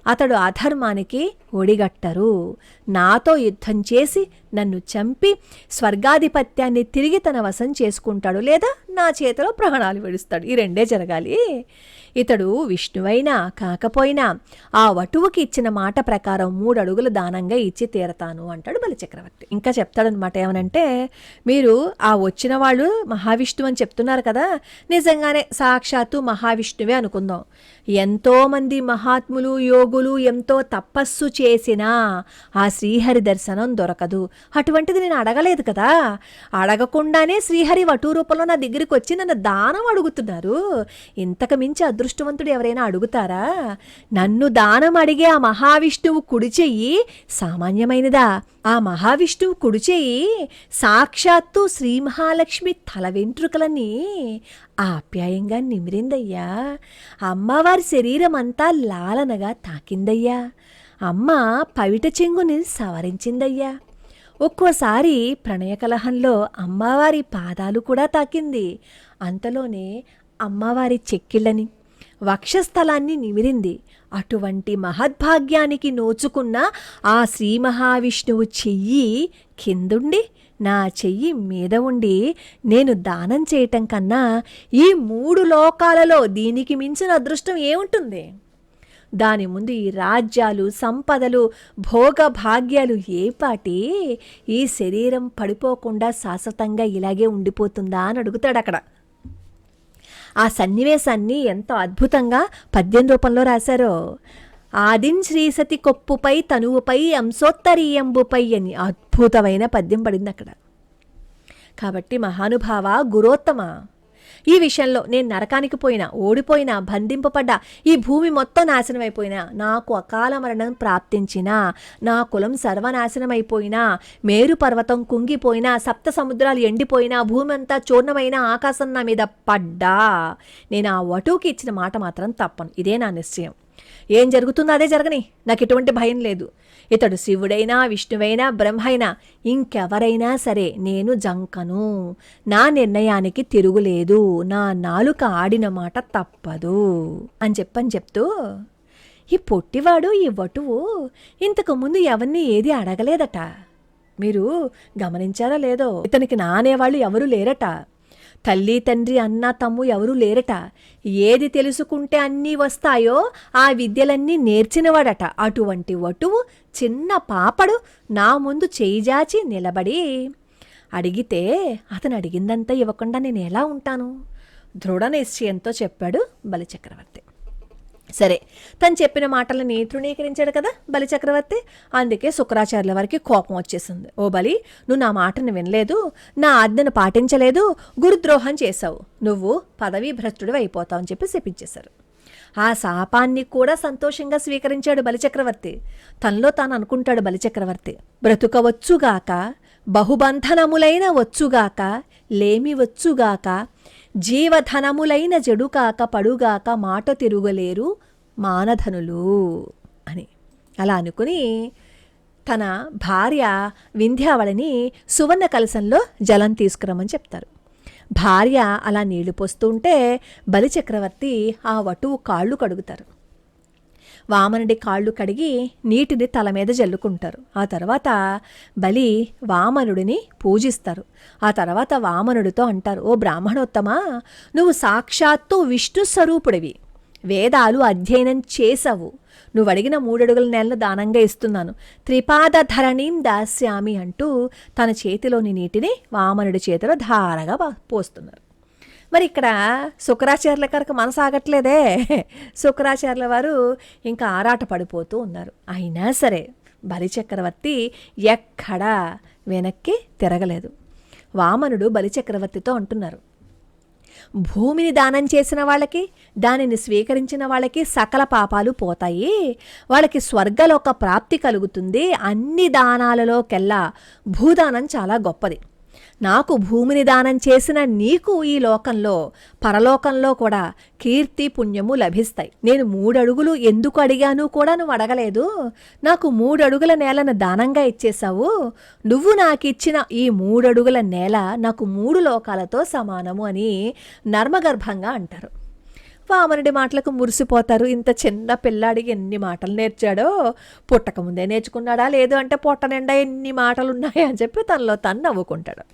అతడు అధర్మానికి ఒడిగట్టరు. నాతో యుద్ధం చేసి నన్ను చంపి స్వర్గాధిపత్యాన్ని తిరిగి తన వశం చేసుకుంటాడు, లేదా నా చేతిలో ప్రాణాలు విడుస్తాడు. ఈ రెండే జరగాలి. ఇతడు విష్ణువైనా కాకపోయినా ఆ వటువుకి ఇచ్చిన మాట ప్రకారం 3 అడుగులు దానంగా ఇచ్చి తీరతాను అంటాడు బలిచక్రవర్తి. ఇంకా చెప్తాడనమాట, ఏమనంటే, మీరు ఆ వచ్చిన వాళ్ళు మహావిష్ణువు అని చెప్తున్నారు కదా, నిజంగానే సాక్షాత్తు మహావిష్ణువే అనుకుందాం. ఎంతోమంది మహాత్ములు యోగులు ఎంతో తపస్సు చేసినా ఆ శ్రీహరి దర్శనం దొరకదు. అటువంటిది నేను అడగలేదు కదా, అడగకుండానే శ్రీహరి వటు రూపంలో నా దగ్గరికి వచ్చి నన్ను దానం అడుగుతున్నారు. ఇంతకు మించి అదృష్టవంతుడు ఎవరైనా అడుగుతారా? నన్ను దానం అడిగే ఆ మహావిష్ణువు కుడి చెయ్యి సామాన్యమైనదా? ఆ మహావిష్ణువు కుడి చెయ్యి సాక్షాత్తు శ్రీ మహాలక్ష్మి తల వెంట్రుకలని ఆప్యాయంగా నిమిరిందయ్యా. అమ్మవారి శరీరం అంతా లాలనగా తాకిందయ్యా. అమ్మ పవిట చెంగుని సవరించిందయ్యా. ఒక్కోసారి ప్రణయకలహంలో అమ్మవారి పాదాలు కూడా తాకింది. అంతలోనే అమ్మవారి చెక్కిళ్ళని వక్షస్థలాన్ని నిమిరింది. అటువంటి మహద్భాగ్యానికి నోచుకున్న ఆ శ్రీ మహావిష్ణువు చెయ్యి కిందుండి నా చెయ్యి మీద ఉండి నేను దానం చేయటం కన్నా ఈ 3 లోకాలలో దీనికి మించిన అదృష్టం ఏముంటుంది? దాని ముందు ఈ రాజ్యాలు, సంపదలు, భోగభాగ్యాలు ఏపాటి? ఈ శరీరం పడిపోకుండా శాశ్వతంగా ఇలాగే ఉండిపోతుందా అని అడుగుతాడు అక్కడ. ఆ సన్నివేశాన్ని ఎంతో అద్భుతంగా పద్యం రూపంలో రాశారో. ఆదిన్ శ్రీసతి కొప్పుపై తనువుపై అంశోత్తరీయంబుపై అని అద్భుతమైన పద్యం పడింది అక్కడ. కాబట్టి మహానుభావ, గురోత్తమ, ఈ విషయంలో నేను నరకానికి పోయినా, ఓడిపోయినా, బంధింపబడ్డా, ఈ భూమి మొత్తం నాశనం అయిపోయినా, నాకు అకాల మరణం ప్రాప్తించినా, నా కులం సర్వనాశనమైపోయినా, మేరు పర్వతం కుంగిపోయినా, 7 సముద్రాలు ఎండిపోయినా, భూమి అంతా చూర్ణమైనా, ఆకాశం నా మీద పడ్డా, నేను ఆ వటువుకి ఇచ్చిన మాట మాత్రం తప్పను. ఇదే నా నిశ్చయం. ఏం జరుగుతుందో అదే జరగని, నాకు ఎటువంటి భయం లేదు. ఇతడు శివుడైనా, విష్ణువైనా, బ్రహ్మైనా, ఇంకెవరైనా సరే నేను జంకను. నా నిర్ణయానికి తిరుగులేదు. నా నాలుక ఆడిన మాట తప్పదు అని చెప్తూ, ఈ పొట్టివాడు, ఈ వటువు ఇంతకుముందు ఎవరిని ఏది అడగలేదట. మీరు గమనించారా లేదో? ఇతనికి నానేవాళ్ళు ఎవరూ లేరట. తల్లి, తండ్రి, అన్న, తమ్ము ఎవరూ లేరట. ఏది తెలుసుకుంటే అన్నీ వస్తాయో ఆ విద్యలన్నీ నేర్చినవాడట. అటువంటి వటువు చిన్న పాపడు నా ముందు చేయిజాచి నిలబడి అడిగితే అతను అడిగిందంతా ఇవ్వకుండా నేను ఎలా ఉంటాను? దృఢ నిశ్చయంతో చెప్పాడు బలిచక్రవర్తి. సరే, తను చెప్పిన మాటలని తృణీకరించాడు కదా బలిచక్రవర్తి. అందుకే శుక్రాచార్యుల వారికి కోపం వచ్చేసింది. ఓ బలి, నువ్వు నా మాటను వినలేదు, నా ఆజ్ఞను పాటించలేదు, గురుద్రోహం చేశావు, నువ్వు పదవీ భ్రష్టుడు అయిపోతావు అని చెప్పి శపించేశారు. ఆ శాపాన్ని కూడా సంతోషంగా స్వీకరించాడు బలిచక్రవర్తి. తనలో తాను అనుకుంటాడు బలిచక్రవర్తి, బ్రతుకవచ్చుగాక, బహుబంధనములైన వచ్చుగాక, లేమి వచ్చుగాక, జీవధనములైన జడుకాక పడుగాక, మాట తిరుగలేరు మానధనులు అని. అలా అనుకుని తన భార్య వింధ్యావళిని సువర్ణ కలశంలో జలం తీసుకురమ్మని చెప్తారు. భార్య అలా నీళ్లు పోస్తూ ఉంటే బలిచక్రవర్తి ఆ వటువు కాళ్ళు కడుగుతారు. వామనుడి కాళ్ళు కడిగి నీటిని తల మీద జల్లుకుంటారు. ఆ తర్వాత బలి వామనుడిని పూజిస్తారు. ఆ తర్వాత వామనుడితో అంటారు, ఓ బ్రాహ్మణోత్తమా, నువ్వు సాక్షాత్తు విష్ణు స్వరూపుడివి, వేదాలు అధ్యయనం చేసావు, నువ్వు అడిగిన 3 అడుగుల నేలను దానంగా ఇస్తున్నాను, త్రిపాద ధరణీం దాస్యామి అంటూ తన చేతిలోని నీటిని వామనుడి చేతిలో ధారగా పోస్తున్నారు. మరి ఇక్కడ శుక్రాచార్యుల గారికి మనసు ఆగట్లేదే. శుక్రాచార్యుల వారు ఇంకా ఆరాట పడిపోతూ ఉన్నారు. అయినా సరే బలిచక్రవర్తి ఎక్కడా వెనక్కి తిరగలేదు. వామనుడు బలిచక్రవర్తితో అంటున్నారు, భూమిని దానం చేసిన వాళ్ళకి, దానిని స్వీకరించిన వాళ్ళకి సకల పాపాలు పోతాయి, వాళ్ళకి స్వర్గలోక ప్రాప్తి కలుగుతుంది. అన్ని దానాలలోకెల్లా భూదానం చాలా గొప్పది. నాకు భూమిని దానం చేసిన నీకు ఈ లోకంలో, పరలోకంలో కూడా కీర్తి పుణ్యము లభిస్తాయి. నేను 3 అడుగులు ఎందుకు అడిగాను కూడా నువ్వు అడగలేదు. నాకు 3 అడుగుల నేలను దానంగా ఇచ్చేశావు. నువ్వు నాకు ఇచ్చిన ఈ 3 అడుగుల నేల నాకు 3 లోకాలతో సమానము అని నర్మగర్భంగా అంటారు. వామనుడి మాటలకు మురిసిపోతారు. ఇంత చిన్న పిల్లాడికి ఎన్ని మాటలు నేర్చాడో, పుట్టకముందే నేర్చుకున్నాడా, లేదు అంటే పొట్ట నిండా ఎన్ని మాటలు ఉన్నాయా అని చెప్పి తనలో తను నవ్వుకుంటాడు.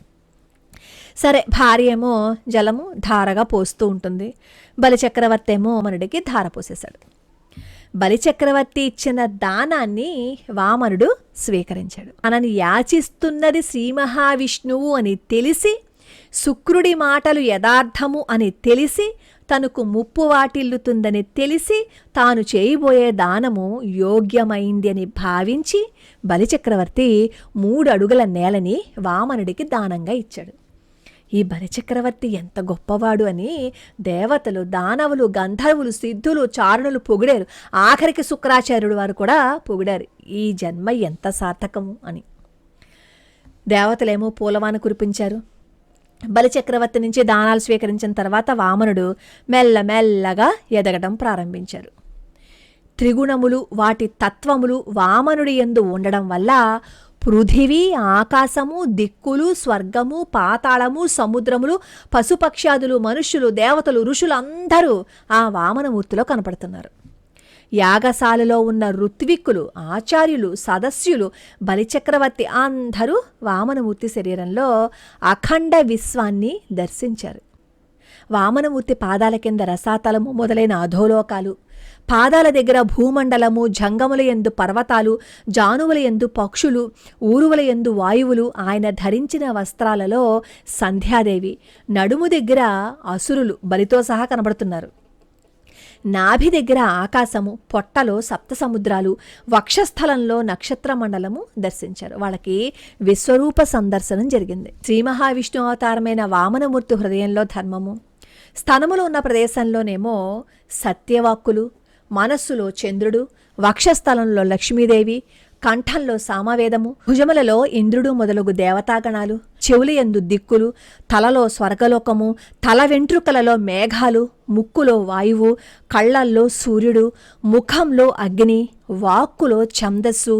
సరే, భార్య ఏమో జలము ధారగా పోస్తూ ఉంటుంది. బలిచక్రవర్తి ఏమో వామనుడికి ధార పోసేశాడు. బలిచక్రవర్తి ఇచ్చిన దానాన్ని వామనుడు స్వీకరించాడు. తనని యాచిస్తున్నది శ్రీ మహావిష్ణువు అని తెలిసి, శుక్రుడి మాటలు యథార్థము అని తెలిసి, తనకు ముప్పు వాటిల్లుతుందని తెలిసి, తాను చేయబోయే దానము యోగ్యమైంది అని భావించి బలిచక్రవర్తి 3 అడుగుల నేలని వామనుడికి దానంగా ఇచ్చాడు. ఈ బలిచక్రవర్తి ఎంత గొప్పవాడు అని దేవతలు, దానవులు, గంధర్వులు, సిద్ధులు, చారుణులు పొగిడారు. ఆఖరికి శుక్రాచార్యుడు వారు కూడా పొగిడారు, ఈ జన్మ ఎంత సార్థకము అని. దేవతలేమో పూలవాన కురిపించారు. బలిచక్రవర్తి నుంచి దానాలు స్వీకరించిన తర్వాత వామనుడు మెల్లమెల్లగా ఎదగడం ప్రారంభించారు. త్రిగుణములు, వాటి తత్వములు వామనుడి యందు ఉండడం వల్ల పృథివీ, ఆకాశము, దిక్కులు, స్వర్గము, పాతాళము, సముద్రములు, పశుపక్ష్యాదులు, మనుష్యులు, దేవతలు, ఋషులు అందరూ ఆ వామనమూర్తిలో కనపడుతున్నారు. యాగశాలలో ఉన్న ఋత్విక్కులు, ఆచార్యులు, సదస్యులు, బలిచక్రవర్తి అందరూ వామనమూర్తి శరీరంలో అఖండ విశ్వాన్ని దర్శించారు. వామనమూర్తి పాదాల కింద రసాతలము మొదలైన అధోలోకాలు, పాదాల దగ్గర భూమండలము, జంగముల యందు పర్వతాలు, జానువుల యందు పక్షులు, ఊరువుల యందు వాయువులు, ఆయన ధరించిన వస్త్రాలలో సంధ్యాదేవి, నడుము దగ్గర అసురులు బలితో సహా కనబడుతున్నారు. నాభి దగ్గర ఆకాశము, పొట్టలో సప్త సముద్రాలు, వక్షస్థలంలో నక్షత్ర మండలము దర్శించారు. వాళ్ళకి విశ్వరూప సందర్శనం జరిగింది. శ్రీ మహావిష్ణు అవతారమైన వామనమూర్తి హృదయంలో ధర్మము, స్థనములో ఉన్న ప్రదేశంలోనేమో సత్యవాక్కులు, మనస్సులో చంద్రుడు, వక్షస్థలంలో లక్ష్మీదేవి, కంఠంలో సామవేదము, భుజములలో ఇంద్రుడు మొదలగు దేవతాగణాలు, చెవులయందు దిక్కులు, తలలో స్వర్గలోకము, తల వెంట్రుకలలో మేఘాలు, ముక్కులో వాయువు, కళ్ళల్లో సూర్యుడు, ముఖంలో అగ్ని, వాక్కులో ఛందస్సు,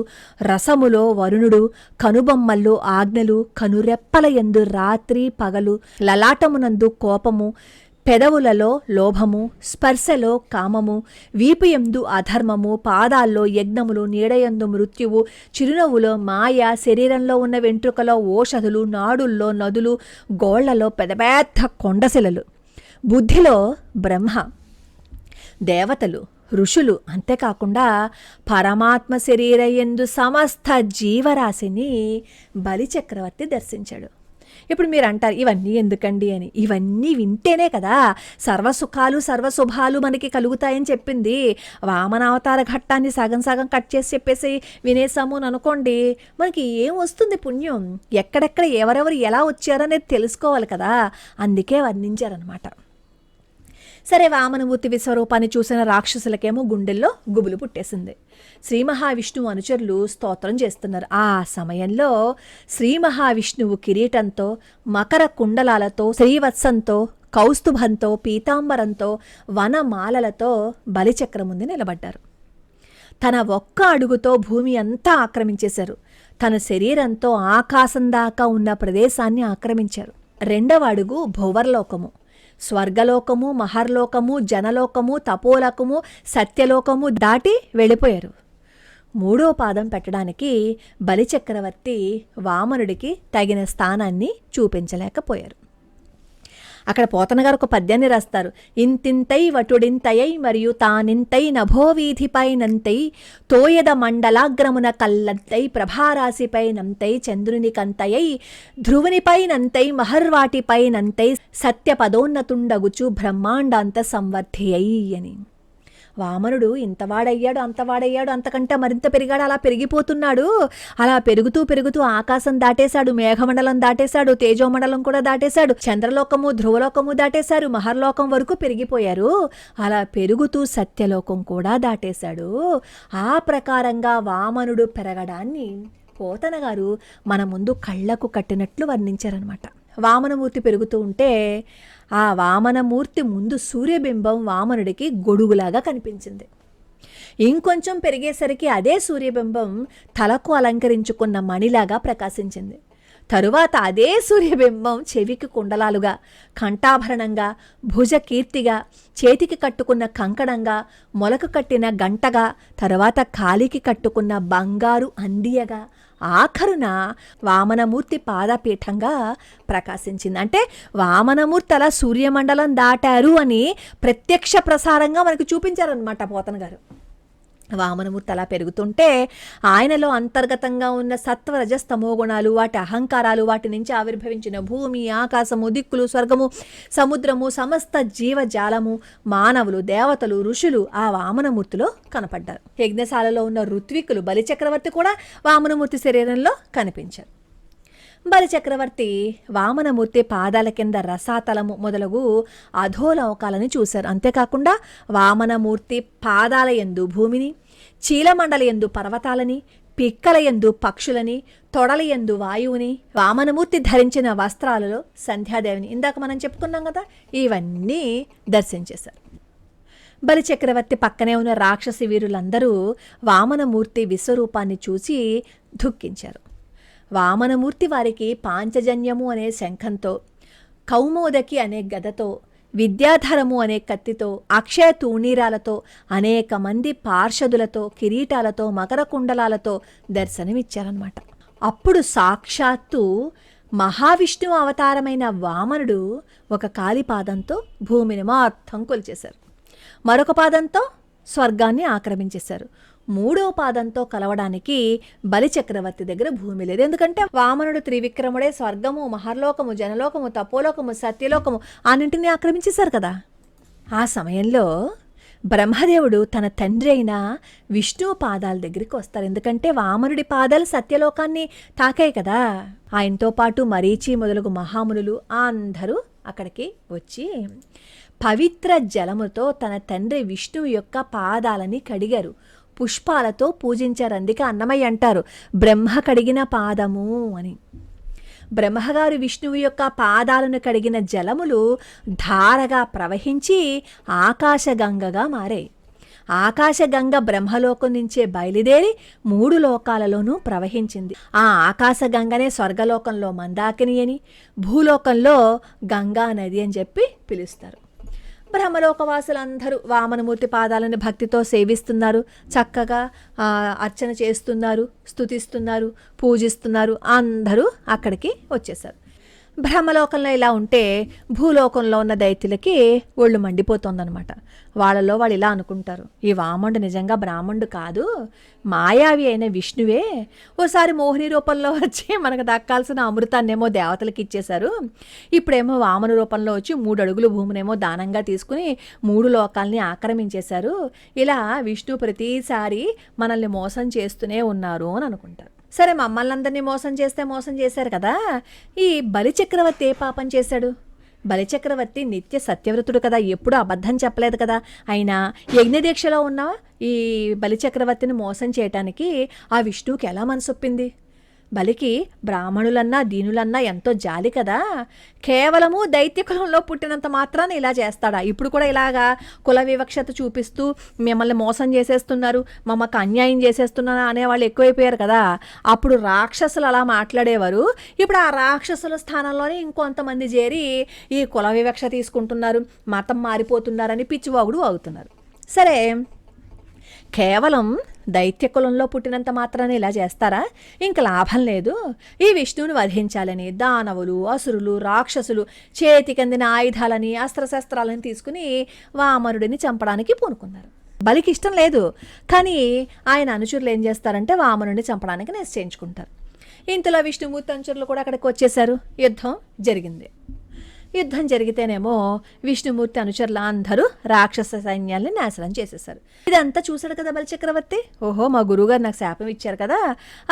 రసములో వరుణుడు, కనుబొమ్మల్లో ఆజ్ఞలు, కనురెప్పల యందు రాత్రి పగలు, లలాటమునందు కోపము, పెదవులలో లోభము, స్పర్శలో కామము, వీపుయందు అధర్మము, పాదాల్లో యజ్ఞములు, నీడయందు మృత్యువు, చిరునవ్వులో మాయ, శరీరంలో ఉన్న వెంట్రుకలో ఓషధులు, నాడుల్లో నదులు, గోళ్లలో పెద్ద పెద్ద కొండశిలలు, బుద్ధిలో బ్రహ్మ, దేవతలు, ఋషులు, అంతేకాకుండా పరమాత్మ శరీరయందు సమస్త జీవరాశిని బలిచక్రవర్తి దర్శించాడు. ఇప్పుడు మీరు అంటారు, ఇవన్నీ ఎందుకండి అని. ఇవన్నీ వింటేనే కదా సర్వసుఖాలు సర్వశుభాలు మనకి కలుగుతాయని చెప్పింది. వామనావతార ఘట్టాన్ని సగం సగం కట్ చేసి చెప్పేసి వినేసాము అని అనుకోండి, మనకి ఏం వస్తుంది పుణ్యం? ఎక్కడెక్కడ ఎవరెవరు ఎలా వచ్చారనేది తెలుసుకోవాలి కదా, అందుకే వర్ణించారనమాట. సరే, వామనమూర్తి విశ్వరూపాన్ని చూసిన రాక్షసులకేమో గుండెల్లో గుబులు పుట్టేసింది. శ్రీ మహావిష్ణువు అనుచరులు స్తోత్రం చేస్తున్నారు. ఆ సమయంలో శ్రీ మహావిష్ణువు కిరీటంతో, మకర కుండలాలతో, శ్రీవత్సంతో, కౌస్తుభంతో, పీతాంబరంతో, వనమాలలతో బలిచక్రం ముందు నిలబడ్డారు. తన ఒక్క అడుగుతో భూమి అంతా ఆక్రమించేశారు. తన శరీరంతో ఆకాశం దాకా ఉన్న ప్రదేశాన్ని ఆక్రమించారు. 2వ అడుగు భువర్లోకము, స్వర్గలోకము, మహర్లోకము, జనలోకము, తపోలోకము, సత్యలోకము దాటి వెళ్ళిపోయారు. 3వ పాదం పెట్టడానికి బలిచక్రవర్తి వామనుడికి తగిన స్థానాన్ని చూపించలేకపోయారు. అక్కడ పోతన గారు ఒక పద్యాన్ని రాస్తారు. ఇంతింతై వటుడింతయై మరియు తానింతై నభోవీధిపై నంతై తోయద మండలాగ్రమున కల్లంతై ప్రభారాశిపై నంతై చంద్రుని కంతయై ధ్రువునిపై నంతై మహర్వాటిపై నంతై సత్యపదోన్నతుండగుచు బ్రహ్మాండాంత సంవర్ధియై అని. వామనుడు ఇంతవాడయ్యాడు, అంతవాడయ్యాడు, అంతకంటే మరింత పెరిగాడు, అలా పెరిగిపోతున్నాడు. అలా పెరుగుతూ పెరుగుతూ ఆకాశం దాటేశాడు, మేఘమండలం దాటేశాడు, తేజోమండలం కూడా దాటేశాడు, చంద్రలోకము, ధ్రువలోకము దాటేశారు, మహర్లోకం వరకు పెరిగిపోయారు. అలా పెరుగుతూ సత్యలోకం కూడా దాటేశాడు. ఆ ప్రకారంగా వామనుడు పెరగడాన్ని పోతన గారు మన ముందు కళ్ళకు కట్టినట్లు వర్ణించారనమాట. వామనమూర్తి పెరుగుతూ ఉంటే ఆ వామనమూర్తి ముందు సూర్యబింబం వామనుడికి గొడుగులాగా కనిపించింది. ఇంకొంచెం పెరిగేసరికి అదే సూర్యబింబం తలకు అలంకరించుకున్న మణిలాగా ప్రకాశించింది. తరువాత అదే సూర్యబింబం చెవికి కుండలాలుగా, కంఠాభరణంగా, భుజకీర్తిగా, చేతికి కట్టుకున్న కంకణంగా, మొలకు కట్టిన గంటగా, తరువాత కాలికి కట్టుకున్న బంగారు అందియగా, ఆఖరున వామనమూర్తి పాదపీఠంగా ప్రకాశించింది. అంటే వామనమూర్తి అలా సూర్యమండలం దాటారు అని ప్రత్యక్ష ప్రసారంగా మనకు చూపించారనమాట పోతన గారు. వామనమూర్తి అలా పెరుగుతుంటే ఆయనలో అంతర్గతంగా ఉన్న సత్వరజస్తమో గుణాలు, వాటి అహంకారాలు, వాటి నుంచి ఆవిర్భవించిన భూమి, ఆకాశము, దిక్కులు, స్వర్గము, సముద్రము, సమస్త జీవజాలము, మానవులు, దేవతలు, ఋషులు ఆ వామనమూర్తిలో కనపడ్డారు. యజ్ఞశాలలో ఉన్న ఋత్వికులు, బలిచక్రవర్తి కూడా వామనమూర్తి శరీరంలో కనిపించారు. బలిచక్రవర్తి వామనమూర్తి పాదాల కింద రసాతలము మొదలగు అధోలోకాలని చూశారు. అంతేకాకుండా వామనమూర్తి పాదాల యందు భూమిని, చీలమండల యందు పర్వతాలని, పిక్కల యందు పక్షులని, తొడల యందు వాయువుని, వామనమూర్తి ధరించిన వస్త్రాలలో సంధ్యాదేవిని, ఇందాక మనం చెప్పుకున్నాం కదా, ఇవన్నీ దర్శించేశారు. బలిచక్రవర్తి పక్కనే ఉన్న రాక్షసి వీరులందరూ వామనమూర్తి విశ్వరూపాన్ని చూసి దుఃఖించారు. వామనమూర్తి వారికి పాంచజన్యము అనే శంఖంతో, కౌమోదకి అనే గదతో, విద్యాధరము అనే కత్తితో, అక్షయ తూణీరాలతో, అనేక మంది పార్షదులతో, కిరీటాలతో, మకర కుండలాలతో దర్శనమిచ్చారన్నమాట. అప్పుడు సాక్షాత్తు మహావిష్ణువు అవతారమైన వామనుడు ఒక కాలి పాదంతో భూమిని మొత్తం కొలిచేశారు, మరొక పాదంతో స్వర్గాన్ని ఆక్రమించేశారు, మూడో పాదంతో కలవడానికి బలిచక్రవర్తి దగ్గర భూమి లేదు. ఎందుకంటే వామనుడు త్రివిక్రముడే స్వర్గము, మహర్లోకము, జనలోకము, తపోలోకము, సత్యలోకము అన్నింటినీ ఆక్రమించేశారు కదా. ఆ సమయంలో బ్రహ్మదేవుడు తన తండ్రి అయిన విష్ణువు పాదాల దగ్గరికి వస్తారు. ఎందుకంటే వామనుడి పాదాలు సత్యలోకాన్ని తాకాయి కదా. ఆయనతో పాటు మరీచి మొదలగు మహామునులు అందరూ అక్కడికి వచ్చి పవిత్ర జలముతో తన తండ్రి విష్ణువు యొక్క పాదాలని కడిగారు, పుష్పాలతో పూజించారు. అందుకే అన్నమయ్య అంటారు బ్రహ్మ కడిగిన పాదము అని. బ్రహ్మగారు విష్ణువు యొక్క పాదాలను కడిగిన జలములు ధారగా ప్రవహించి ఆకాశగంగగా మారాయి. ఆకాశగంగ బ్రహ్మలోకం నుంచే బయలుదేరి 3 లోకాలలోనూ ప్రవహించింది. ఆ ఆకాశగంగనే స్వర్గలోకంలో మందాకిని అని, భూలోకంలో గంగా నది అని చెప్పి పిలుస్తారు. బ్రహ్మలోకవాసులందరూ వామనమూర్తి పాదాలను భక్తితో సేవిస్తున్నారు, చక్కగా అర్చన చేస్తున్నారు, స్తుతిస్తున్నారు, పూజిస్తున్నారు. అందరూ అక్కడికి వచ్చేసారు. బ్రహ్మలోకంలో ఇలా ఉంటే భూలోకంలో ఉన్న దైత్యులకి ఒళ్ళు మండిపోతుందన్నమాట. వాళ్ళలో వాళ్ళు ఇలా అనుకుంటారు, ఈ వామనుడు నిజంగా బ్రాహ్మణుడు కాదు, మాయావి అయిన విష్ణువే. ఓసారి మోహిని రూపంలో వచ్చి మనకు దక్కాల్సిన అమృతాన్నేమో దేవతలకు ఇచ్చేశారు, ఇప్పుడేమో వామన రూపంలో వచ్చి 3 అడుగుల భూమినేమో దానంగా తీసుకుని 3 లోకాల్ని ఆక్రమించేశారు. ఇలా విష్ణు ప్రతిసారి మనల్ని మోసం చేస్తూనే ఉన్నారు అని అనుకుంటారు. సరే, మమ్మల్ని అందరినీ మోసం చేశారు కదా, ఈ బలిచక్రవర్తి ఏ పాపం చేశాడు? బలిచక్రవర్తి నిత్య సత్యవ్రతుడు కదా, ఎప్పుడూ అబద్ధం చెప్పలేదు కదా. అయినా యజ్ఞదీక్షలో ఉన్న ఈ బలిచక్రవర్తిని మోసం చేయటానికి ఆ విష్ణువుకి ఎలా మనసొప్పింది? బలికి బ్రాహ్మణులన్నా దీనులన్నా ఎంతో జాలి కదా. కేవలము దైత్య కులంలో పుట్టినంత మాత్రాన ఇలా చేస్తాడా? ఇప్పుడు కూడా ఇలాగా కుల వివక్షత చూపిస్తూ మిమ్మల్ని మోసం చేసేస్తున్నారు, మమ్మకు అన్యాయం చేసేస్తున్నారు అనేవాళ్ళు ఎక్కువైపోయారు కదా. అప్పుడు రాక్షసులు అలా మాట్లాడేవారు. ఇప్పుడు ఆ రాక్షసుల స్థానంలోనే ఇంకొంతమంది చేరి ఈ కుల వివక్ష తీసుకుంటున్నారు, మతం మారిపోతున్నారని పిచ్చివాగుడు అవుతున్నారు. సరే, కేవలం దైత్య కులంలో పుట్టినంత మాత్రాన ఇలా చేస్తారా? ఇంక లాభం లేదు. ఈ విష్ణువుని వధించాలని దానవులు, అసురులు, రాక్షసులు చేతికందిన ఆయుధాలని, అస్త్రశస్త్రాలని తీసుకుని వామనుడిని చంపడానికి పూనుకున్నారు. బలికి ఇష్టం లేదు, కానీ ఆయన అనుచరులు ఏం చేస్తారంటే వామనుడిని చంపడానికి నిశ్చయించుకుంటారు. ఇంతలో విష్ణుమూర్తి అనుచరులు కూడా అక్కడికి వచ్చేశారు. యుద్ధం జరిగింది. యుద్ధం జరిగితేనేమో విష్ణుమూర్తి అనుచరులు అందరూ రాక్షస సైన్యాల్ని నాశనం చేసేసారు. ఇదంతా చూశాడు కదా బలిచక్రవర్తి. ఓహో, మా గురువుగారు నాకు శాపం ఇచ్చారు కదా,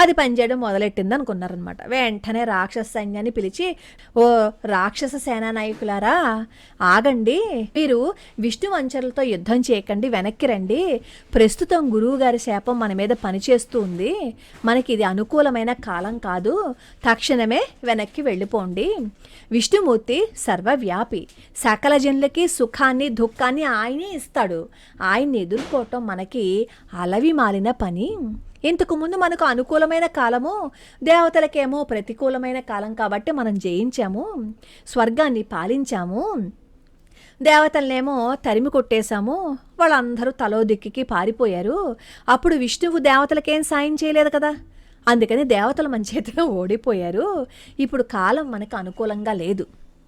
అది పనిచేయడం మొదలెట్టింది అనుకున్నారనమాట. వెంటనే రాక్షస సైన్యాన్ని పిలిచి, ఓ రాక్షస సేనా నాయకులారా, ఆగండి, మీరు విష్ణు అనుచరులతో యుద్ధం చేయకండి, వెనక్కి రండి. ప్రస్తుతం గురువుగారి శాపం మన మీద పనిచేస్తూ ఉంది, మనకి ఇది అనుకూలమైన కాలం కాదు, తక్షణమే వెనక్కి వెళ్ళిపోండి. విష్ణుమూర్తి సర్వవ్యాపి, సకల జనులకి సుఖాన్ని దుఃఖాన్ని ఆయనే ఇస్తాడు. ఆయన్ని ఎదుర్కోవటం మనకి అలవి మాలిన పని. ఇంతకుముందు మనకు అనుకూలమైన కాలము, దేవతలకేమో ప్రతికూలమైన కాలం కాబట్టి మనం జయించాము, స్వర్గాన్ని పాలించాము. దేవతలనేమో తరిమి కొట్టేశాము, వాళ్ళందరూ తలో దిక్కికి పారిపోయారు. అప్పుడు విష్ణువు దేవతలకేం సాయం చేయలేదు కదా, అందుకని దేవతలు మన చేతిలో ఓడిపోయారు. ఇప్పుడు కాలం మనకు అనుకూలంగా లేదు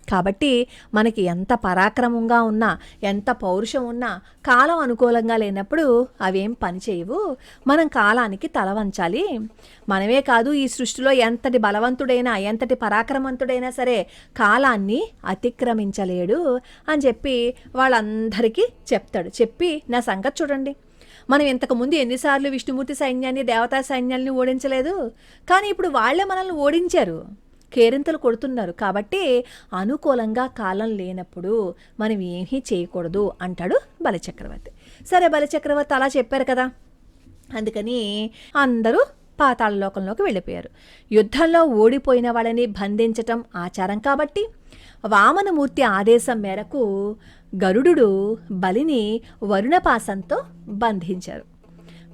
కాబట్టి మనకి ఎంత పరాక్రమంగా ఉన్నా, ఎంత పౌరుషం ఉన్నా, కాలం అనుకూలంగా లేనప్పుడు అవేం పని చేయవు. మనం కాలానికి తల వంచాలి. మనమే కాదు, ఈ సృష్టిలో ఎంతటి బలవంతుడైనా, ఎంతటి పరాక్రమంతుడైనా సరే కాలాన్ని అతిక్రమించలేడు అని చెప్పి వాళ్ళందరికీ చెప్తాడు. చెప్పి నా సంగతి చూడండి, మనం ఇంతకుముందు ఎన్నిసార్లు విష్ణుమూర్తి సైన్యాన్ని, దేవతా సైన్యాన్ని ఓడించలేదు, కానీ ఇప్పుడు వాళ్ళే మనల్ని ఓడించారు, కేరింతలు కొడుతున్నారు. కాబట్టి అనుకూలంగా కాలం లేనప్పుడు మనం ఏమీ చేయకూడదు అంటాడు బలిచక్రవర్తి. సరే, బలిచక్రవర్తి అలా చెప్పారు కదా, అందుకని అందరూ పాతాళ లోకంలోకి వెళ్ళిపోయారు. యుద్ధంలో ఓడిపోయిన వాళ్ళని బంధించటం ఆచారం కాబట్టి వామనమూర్తి ఆదేశం మేరకు గరుడు బలిని వరుణపాసంతో బంధించారు.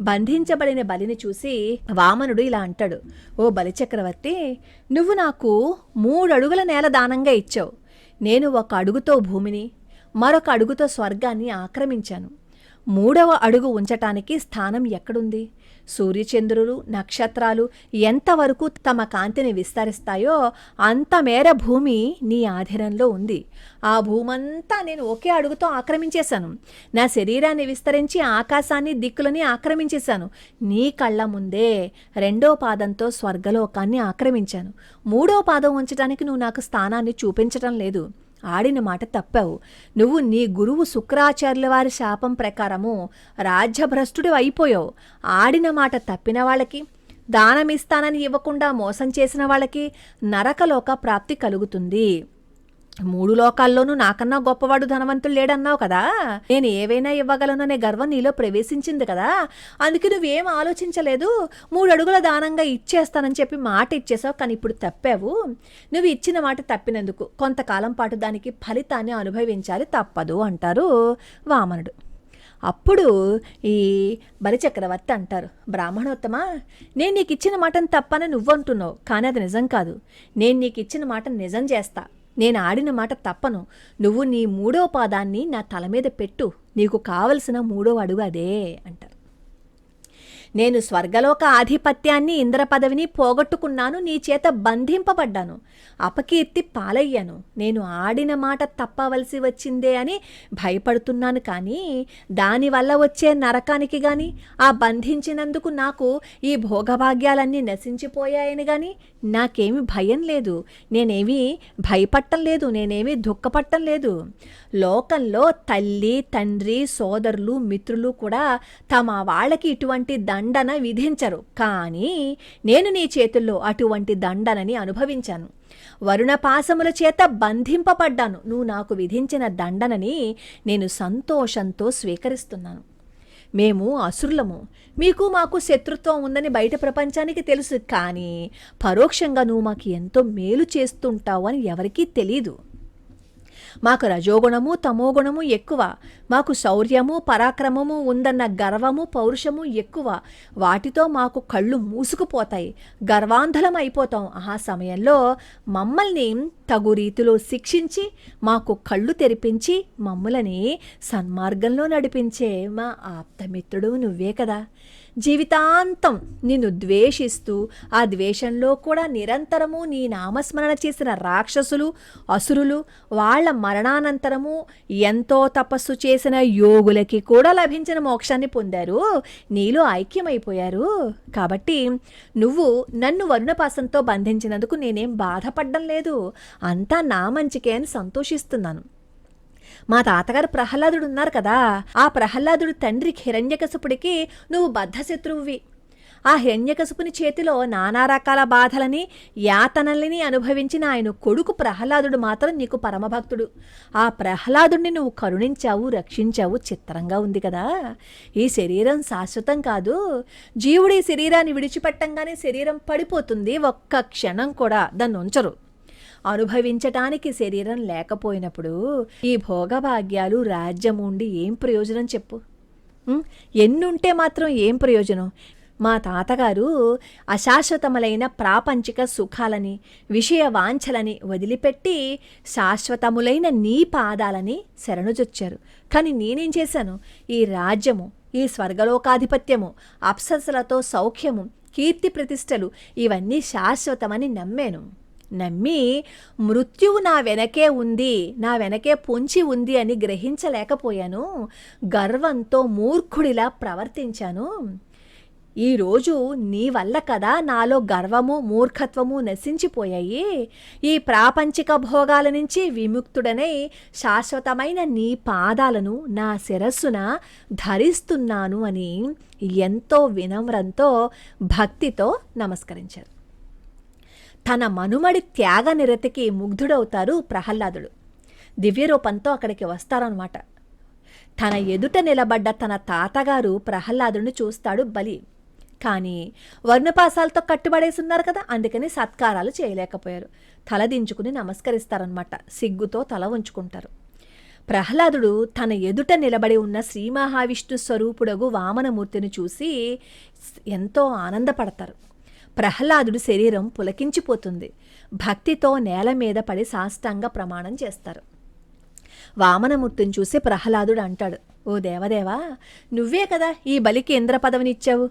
బంధించబడిన బలిని చూసి వామనుడు ఇలా అంటాడు, ఓ బలిచక్రవర్తి, నువ్వు నాకు 3 అడుగుల నేల దానంగా ఇచ్చావు. నేను 1 అడుగుతో భూమిని, మరొక అడుగుతో స్వర్గాన్ని ఆక్రమించాను. 3వ అడుగు ఉంచటానికి స్థానం ఎక్కడుంది? సూర్యచంద్రులు, నక్షత్రాలు ఎంతవరకు తమ కాంతిని విస్తరిస్తాయో అంత మేర భూమి నీ ఆధీనంలో ఉంది. ఆ భూమంతా నేను ఒకే అడుగుతో ఆక్రమించేశాను. నా శరీరాన్ని విస్తరించి ఆకాశాన్ని, దిక్కులని ఆక్రమించేశాను. నీ కళ్ళ ముందే 2వ పాదంతో స్వర్గలోకాన్ని ఆక్రమించాను. 3వ పాదం ఉంచడానికి నువ్వు నాకు స్థానాన్ని చూపించటం లేదు. ఆడిన మాట తప్పావు. నువ్వు నీ గురువు శుక్రాచార్యుల వారి శాపం ప్రకారము రాజ్యభ్రష్టుడు అయిపోయావు. ఆడిన మాట తప్పిన వాళ్ళకి, దానమిస్తానని ఇవ్వకుండా మోసం చేసిన వాళ్ళకి నరకలోక ప్రాప్తి కలుగుతుంది. 3 లోకాల్లోనూ నాకన్నా గొప్పవాడు ధనవంతుడు లేడన్నావు కదా, నేను ఏవైనా ఇవ్వగలను అనే గర్వం నీలో ప్రవేశించింది కదా, అందుకే నువ్వేం ఆలోచించలేదు. 3 అడుగుల దానంగా ఇచ్చేస్తానని చెప్పి మాట ఇచ్చేసావు, కానీ ఇప్పుడు తప్పావు. నువ్వు ఇచ్చిన మాట తప్పినందుకు కొంతకాలం పాటు దానికి ఫలితాన్ని అనుభవించాలి, తప్పదు అంటారు వామనుడు. అప్పుడు ఈ బలిచక్రవర్తి అంటారు, బ్రాహ్మణోత్తమా, నేను నీకు ఇచ్చిన మాటను తప్పని నువ్వంటున్నావు, కానీ అది నిజం కాదు. నేను నీకు ఇచ్చిన మాట నిజం చేస్తా. నేను ఆడిన మాట తప్పను. నువ్వు నీ 3వ పాదాన్ని నా తల మీద పెట్టు. నీకు కావలసిన 3వ అడుగు అదే అంటారు. నేను స్వర్గలోక ఆధిపత్యాన్ని, ఇంద్ర పదవిని పోగొట్టుకున్నాను. నీ చేత బంధింపబడ్డాను, అపకీర్తి పాలయ్యాను. నేను ఆడిన మాట తప్పవలసి వచ్చిందే అని భయపడుతున్నాను. కానీ దానివల్ల వచ్చే నరకానికి కానీ, ఆ బంధించినందుకు నాకు ఈ భోగభాగ్యాలన్నీ నశించిపోయాయని కానీ నాకేమీ భయం లేదు. నేనేమీ భయపడటం లేదు, నేనేమీ దుఃఖపడటం లేదు. లోకంలో తల్లి, తండ్రి, సోదరులు, మిత్రులు కూడా తమ వాళ్ళకి ఇటువంటి దండన విధించరు, కానీ నేను నీ చేతుల్లో అటువంటి దండనని అనుభవించాను. వరుణపాసముల చేత బంధింపబడ్డాను. నువ్వు నాకు విధించిన దండనని నేను సంతోషంతో స్వీకరిస్తున్నాను. మేము అసురులము, మీకు మాకు శత్రుత్వం ఉందని బయట ప్రపంచానికి తెలుసు, కానీ పరోక్షంగా నువ్వు మాకు ఎంతో మేలు చేస్తుంటావు అని ఎవరికీ తెలీదు. మాకు రజోగుణము, తమోగుణము ఎక్కువ. మాకు శౌర్యము, పరాక్రమము ఉందన్న గర్వము, పౌరుషము ఎక్కువ. వాటితో మాకు కళ్ళు మూసుకుపోతాయి, గర్వాంధలం అయిపోతాం. ఆ సమయంలో మమ్మల్ని తగు రీతిలో శిక్షించి మాకు కళ్ళు తెరిపించి మమ్ములని సన్మార్గంలో నడిపించే మా ఆప్తమిత్రుడు నువ్వే కదా. జీవితాంతం నిన్ను ద్వేషిస్తూ ఆ ద్వేషంలో కూడా నిరంతరము నీ నామస్మరణ చేసిన రాక్షసులు, అసురులు వాళ్ళ మరణానంతరము ఎంతో తపస్సు చేసిన యోగులకి కూడా లభించిన మోక్షాన్ని పొందారు, నీలో ఐక్యమైపోయారు. కాబట్టి నువ్వు నన్ను వరుణపాసంతో బంధించినందుకు నేనేం బాధపడ్డం లేదు, అంతా నా మంచికే అని సంతోషిస్తున్నాను. మా తాతగారు ప్రహ్లాదుడు ఉన్నారు కదా, ఆ ప్రహ్లాదుడు తండ్రి హిరణ్యకశిపుడికి నువ్వు బద్ధశత్రువువి. ఆ హిరణ్యకశిపుని చేతిలో నానా రకాల బాధలని, యాతనల్ని అనుభవించిన ఆయన కొడుకు ప్రహ్లాదుడు మాత్రం నీకు పరమభక్తుడు. ఆ ప్రహ్లాదుడిని నువ్వు కరుణించావు, రక్షించావు. చిత్రంగా ఉంది కదా. ఈ శరీరం శాశ్వతం కాదు. జీవుడి శరీరాన్ని విడిచిపెట్టంగానే శరీరం పడిపోతుంది, ఒక్క క్షణం కూడా దాన్ని ఉంచరు. అనుభవించటానికి శరీరం లేకపోయినప్పుడు ఈ భోగభాగ్యాలు రాజ్యం ఉండి ఏం ప్రయోజనం చెప్పు? ఎన్నుంటే మాత్రం ఏం ప్రయోజనం? మా తాతగారు అశాశ్వతములైన ప్రాపంచిక సుఖాలని, విషయ వాంఛలని వదిలిపెట్టి శాశ్వతములైన నీ పాదాలని శరణుజొచ్చారు. కానీ నేనేం చేశాను? ఈ రాజ్యము, ఈ స్వర్గలోకాధిపత్యము, అప్సరసలతో సౌఖ్యము, కీర్తి ప్రతిష్టలు ఇవన్నీ శాశ్వతమని నమ్మి మృత్యువు నా వెనకే ఉంది, నా వెనకే పొంచి ఉంది అని గ్రహించలేకపోయాను. గర్వంతో మూర్ఖుడిలా ప్రవర్తించాను. ఈరోజు నీ వల్ల కదా నాలో గర్వము, మూర్ఖత్వము నశించిపోయాయి. ఈ ప్రాపంచిక భోగాల నుంచి విముక్తుడనై శాశ్వతమైన నీ పాదాలను నా శిరస్సున ధరిస్తున్నాను అని ఎంతో వినమ్రంతో భక్తితో నమస్కరించారు. తన మనుమడి త్యాగ నిరతికి ముగ్ధుడవుతారు ప్రహ్లాదుడు. దివ్యరూపంతో అక్కడికి వస్తారన్నమాట. తన ఎదుట నిలబడ్డ తన తాతగారు ప్రహ్లాదుడిని చూస్తాడు బలి. కానీ వర్ణపాసాలతో కట్టుబడేసున్నారు కదా, అందుకని సత్కారాలు చేయలేకపోయారు. తలదించుకుని నమస్కరిస్తారనమాట. సిగ్గుతో తల ఉంచుకుంటారు. ప్రహ్లాదుడు తన ఎదుట నిలబడి ఉన్న శ్రీ మహావిష్ణు స్వరూపుడగు వామనమూర్తిని చూసి ఎంతో ఆనందపడతారు. ప్రహ్లాదుడి శరీరం పులకించిపోతుంది. భక్తితో నేల మీద పడి సాష్టాంగ ప్రమాణం చేస్తారు. వామనమూర్తిని చూసి ప్రహ్లాదుడు అంటాడు, ఓ దేవదేవా, నువ్వే కదా ఈ బలికి ఇంద్ర పదవినిచ్చావు.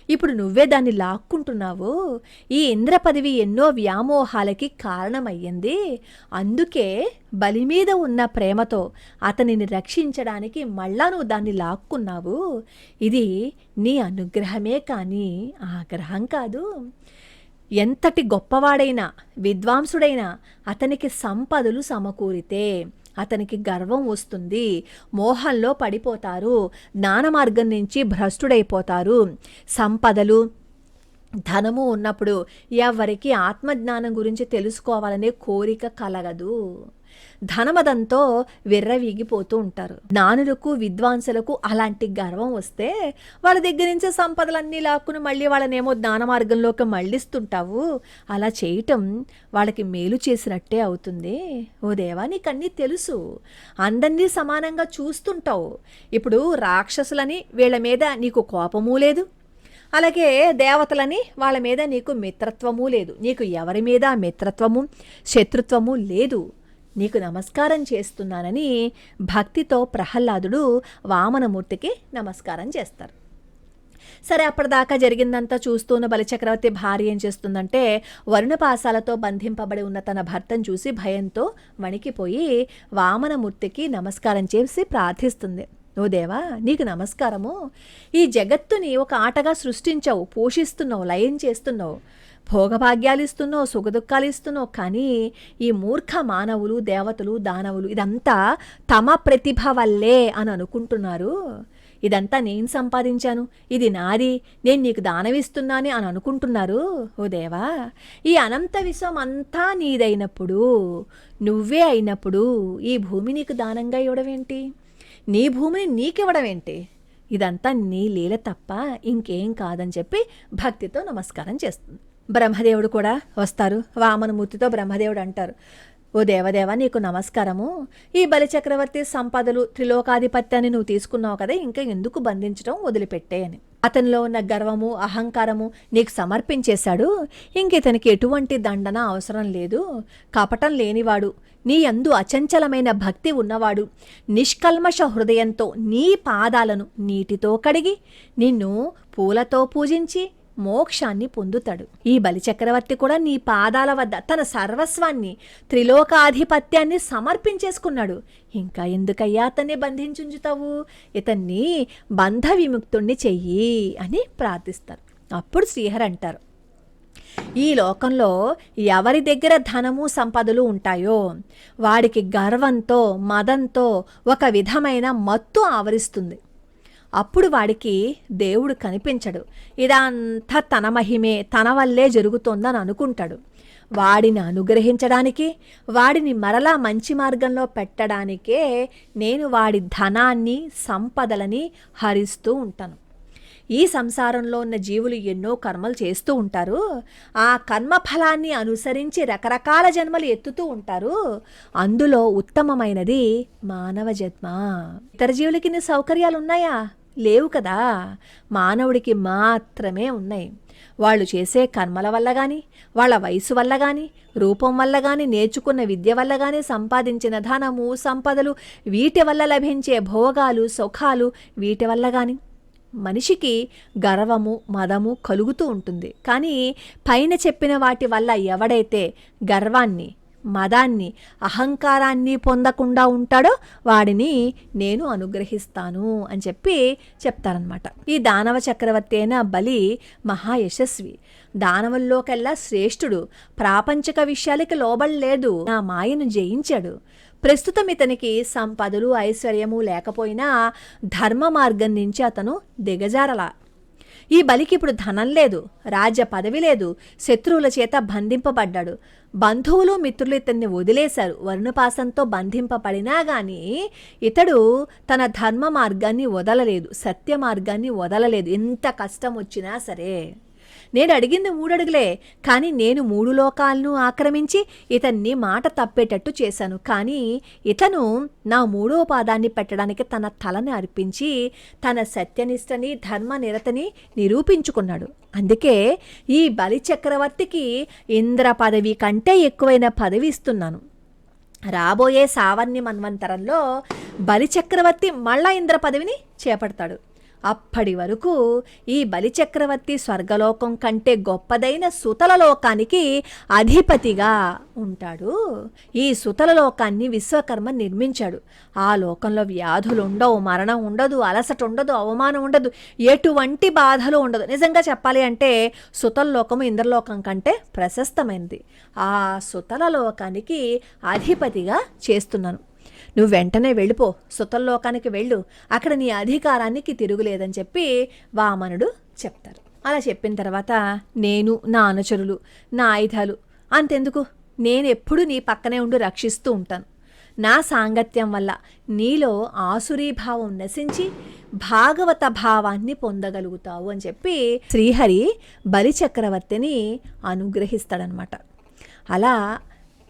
ఇప్పుడు నువ్వే దాన్ని లాక్కుంటున్నావు. ఈ ఇంద్ర పదవి ఎన్నో వ్యామోహాలకి కారణమయ్యింది. అందుకే బలి మీద ఉన్న ప్రేమతో అతనిని రక్షించడానికి మళ్ళా నువ్వు దాన్ని లాక్కున్నావు. ఇది నీ అనుగ్రహమే కానీ ఆగ్రహం కాదు. ఎంతటి గొప్పవాడైనా విద్వాంసుడైనా అతనికి సంపదలు సమకూరితే అతనికి గర్వం వస్తుంది, మోహంలో పడిపోతారు, జ్ఞాన మార్గం నుంచి భ్రష్టుడైపోతారు. సంపదలు ధనము ఉన్నప్పుడు ఎవరికి ఆత్మజ్ఞానం గురించి తెలుసుకోవాలనే కోరిక కలగదు. ధనమదంతో విర్రవీగిపోతూ ఉంటారు. జ్ఞానులకు విద్వాంసులకు అలాంటి గర్వం వస్తే వాళ్ళ దగ్గర నుంచి సంపదలన్నీ లాక్కుని మళ్ళీ వాళ్ళనేమో జ్ఞాన మార్గంలోకి మళ్ళిస్తుంటావు. అలా చేయటం వాళ్ళకి మేలు చేసినట్టే అవుతుంది. ఓ దేవా, నీకన్నీ తెలుసు, అందరినీ సమానంగా చూస్తుంటావు. ఇప్పుడు రాక్షసులని వీళ్ళ మీద నీకు కోపమూ లేదు, అలాగే దేవతలని వాళ్ళ మీద నీకు మిత్రత్వము లేదు. నీకు ఎవరి మీద మిత్రత్వము శత్రుత్వము లేదు. నీకు నమస్కారం చేస్తున్నానని భక్తితో ప్రహ్లాదుడు వామనమూర్తికి నమస్కారం చేస్తారు. సరే, అప్పటిదాకా జరిగిందంతా చూస్తున్న బలిచక్రవర్తి భార్య ఏం చేస్తుందంటే వరుణపాసాలతో బంధింపబడి ఉన్న తన భర్తను చూసి భయంతో వణికిపోయి వామనమూర్తికి నమస్కారం చేసి ప్రార్థిస్తుంది. ఓ దేవా, నీకు నమస్కారము. ఈ జగత్తుని ఒక ఆటగా సృష్టించావు, పోషిస్తున్నావు, లయం చేస్తున్నావు, భోగభాగ్యాలు ఇస్తున్నావు, సుఖదుఖాలు ఇస్తున్నావు. కానీ ఈ మూర్ఖ మానవులు, దేవతలు, దానవులు ఇదంతా తమ ప్రతిభ వల్లే అని అనుకుంటున్నారు. ఇదంతా నేను సంపాదించాను, ఇది నాది, నేను నీకు దానమిస్తున్నాను అని అనుకుంటున్నారు. ఓ దేవా, ఈ అనంత విశ్వం అంతా నీదైనప్పుడు, నువ్వే అయినప్పుడు ఈ భూమి నీకు దానంగా ఇవ్వడమేంటి? నీ భూమిని నీకివ్వడం ఏంటి? ఇదంతా నీ లీల తప్ప ఇంకేం కాదని చెప్పి భక్తితో నమస్కారం చేస్తుంది. బ్రహ్మదేవుడు కూడా వస్తారు. వామనమూర్తితో బ్రహ్మదేవుడు అంటారు, ఓ దేవదేవ, నీకు నమస్కారము. ఈ బలిచక్రవర్తి సంపదలు, త్రిలోకాధిపత్యాన్ని నువ్వు తీసుకున్నావు కదా, ఇంకా ఎందుకు బంధించడం, వదిలిపెట్టే అని. అతనిలో ఉన్న గర్వము, అహంకారము నీకు సమర్పించేశాడు. ఇంకితనికి ఎటువంటి దండన అవసరం లేదు. కపటం లేనివాడు, నీ యందు అచంచలమైన భక్తి ఉన్నవాడు, నిష్కల్మష హృదయంతో నీ పాదాలను నీటితో కడిగి నిన్ను పూలతో పూజించి మోక్షాన్ని పొందుతాడు. ఈ బలిచక్రవర్తి కూడా నీ పాదాల వద్ద తన సర్వస్వాన్ని, త్రిలోకాధిపత్యాన్ని సమర్పించేసుకున్నాడు. ఇంకా ఎందుకయ్యా అతన్ని బంధించుంచుతావు? ఇతన్ని బంధ విముక్తుణ్ణి చెయ్యి అని ప్రార్థిస్తారు. అప్పుడు శ్రీహరి అంటారు, ఈ లోకంలో ఎవరి దగ్గర ధనము సంపదలు ఉంటాయో వాడికి గర్వంతో, మదంతో ఒక విధమైన మత్తు ఆవరిస్తుంది. అప్పుడు వాడికి దేవుడు కనిపించడు. ఇదంతా తన మహిమే, తన వల్లే జరుగుతోందని అనుకుంటాడు. వాడిని అనుగ్రహించడానికి, వాడిని మరలా మంచి మార్గంలో పెట్టడానికే నేను వాడి ధనాన్ని, సంపదలని హరిస్తూ ఉంటాను. ఈ సంసారంలో ఉన్న జీవులు ఎన్నో కర్మలు చేస్తూ ఉంటారు. ఆ కర్మ ఫలాన్ని అనుసరించి రకరకాల జన్మలు ఎత్తుతూ ఉంటారు. అందులో ఉత్తమమైనది మానవ జన్మ. ఇతర జీవులకి ఇన్ని సౌకర్యాలు ఉన్నాయా? లేవు కదా. మానవుడికి మాత్రమే ఉన్నాయి. వాళ్ళు చేసే కర్మల వల్ల కానీ, వాళ్ళ వయసు వల్ల కానీ, రూపం వల్ల కానీ, నేర్చుకున్న విద్య వల్ల కానీ, సంపాదించిన ధనము, సంపదలు, వీటి వల్ల లభించే భోగాలు, సుఖాలు, వీటి వల్ల కానీ మనిషికి గర్వము, మదము కలుగుతూ ఉంటుంది. కానీ పైన చెప్పిన వాటి వల్ల ఎవడైతే గర్వాన్ని, మదాన్ని, అహంకారాన్ని పొందకుండా ఉంటాడో వాడిని నేను అనుగ్రహిస్తాను అని చెప్పి చెప్తారనమాట. ఈ దానవ చక్రవర్తి అయిన బలి మహాయశస్వి, దానవుల్లోకెల్లా శ్రేష్ఠుడు. ప్రాపంచిక విషయాలకి లోబడలేదు, నా మాయను జయించాడు. ప్రస్తుతం ఇతనికి సంపదలు, ఐశ్వర్యము లేకపోయినా ధర్మ మార్గం నుంచి అతను దిగజారలా. ఈ బలికి ఇప్పుడు ధనం లేదు, రాజ్య పదవి లేదు, శత్రువుల చేత బంధింపబడ్డాడు. బంధువులు, మిత్రులు ఇతన్ని వదిలేశారు. వరుణపాసంతో బంధింపబడినా కానీ ఇతడు తన ధర్మ మార్గాన్ని వదలలేదు, సత్య మార్గాన్ని వదలలేదు. ఎంత కష్టం వచ్చినా సరే. నేను అడిగింది 3 అడుగులే, కానీ నేను 3 లోకాలను ఆక్రమించి ఇతన్ని మాట తప్పేటట్టు చేశాను. కానీ ఇతను నా 3వ పాదాన్ని పెట్టడానికి తన తలని అర్పించి తన సత్యనిష్టని, ధర్మనిరతని నిరూపించుకున్నాడు. అందుకే ఈ బలి చక్రవర్తికి ఇంద్ర పదవి కంటే ఎక్కువైన పదవి ఇస్తున్నాను. రాబోయే సావర్ణ్య మన్వంతరంలో బలి చక్రవర్తి మళ్ళా ఇంద్ర పదవిని చేపడతాడు. అప్పటి వరకు ఈ బలిచక్రవర్తి స్వర్గలోకం కంటే గొప్పదైన సుతల లోకానికి అధిపతిగా ఉంటాడు. ఈ సుతల లోకాన్ని విశ్వకర్మ నిర్మించాడు. ఆ లోకంలో వ్యాధులు ఉండవు, మరణం ఉండదు, అలసట ఉండదు, అవమానం ఉండదు, ఎటువంటి బాధలు ఉండదు. నిజంగా చెప్పాలి అంటే సుతల లోకము ఇంద్రలోకం కంటే ప్రశస్తమైనది. ఆ సుతల లోకానికి అధిపతిగా చేస్తున్నాను. నువ్వు వెంటనే వెళ్ళిపో, సుతల్లోకానికి వెళ్ళు, అక్కడ నీ అధికారానికి తిరుగులేదని చెప్పి వామనుడు చెప్తారు. అలా చెప్పిన తర్వాత నేను, నా అనుచరులు, నా ఆయుధాలు అంతెందుకు, నేను ఎప్పుడు నీ పక్కనే ఉండి రక్షిస్తూ ఉంటాను. నా సాంగత్యం వల్ల నీలో ఆసురీభావం నశించి భాగవత భావాన్ని పొందగలుగుతావు అని చెప్పి శ్రీహరి బలిచక్రవర్తిని అనుగ్రహిస్తాడనమాట. అలా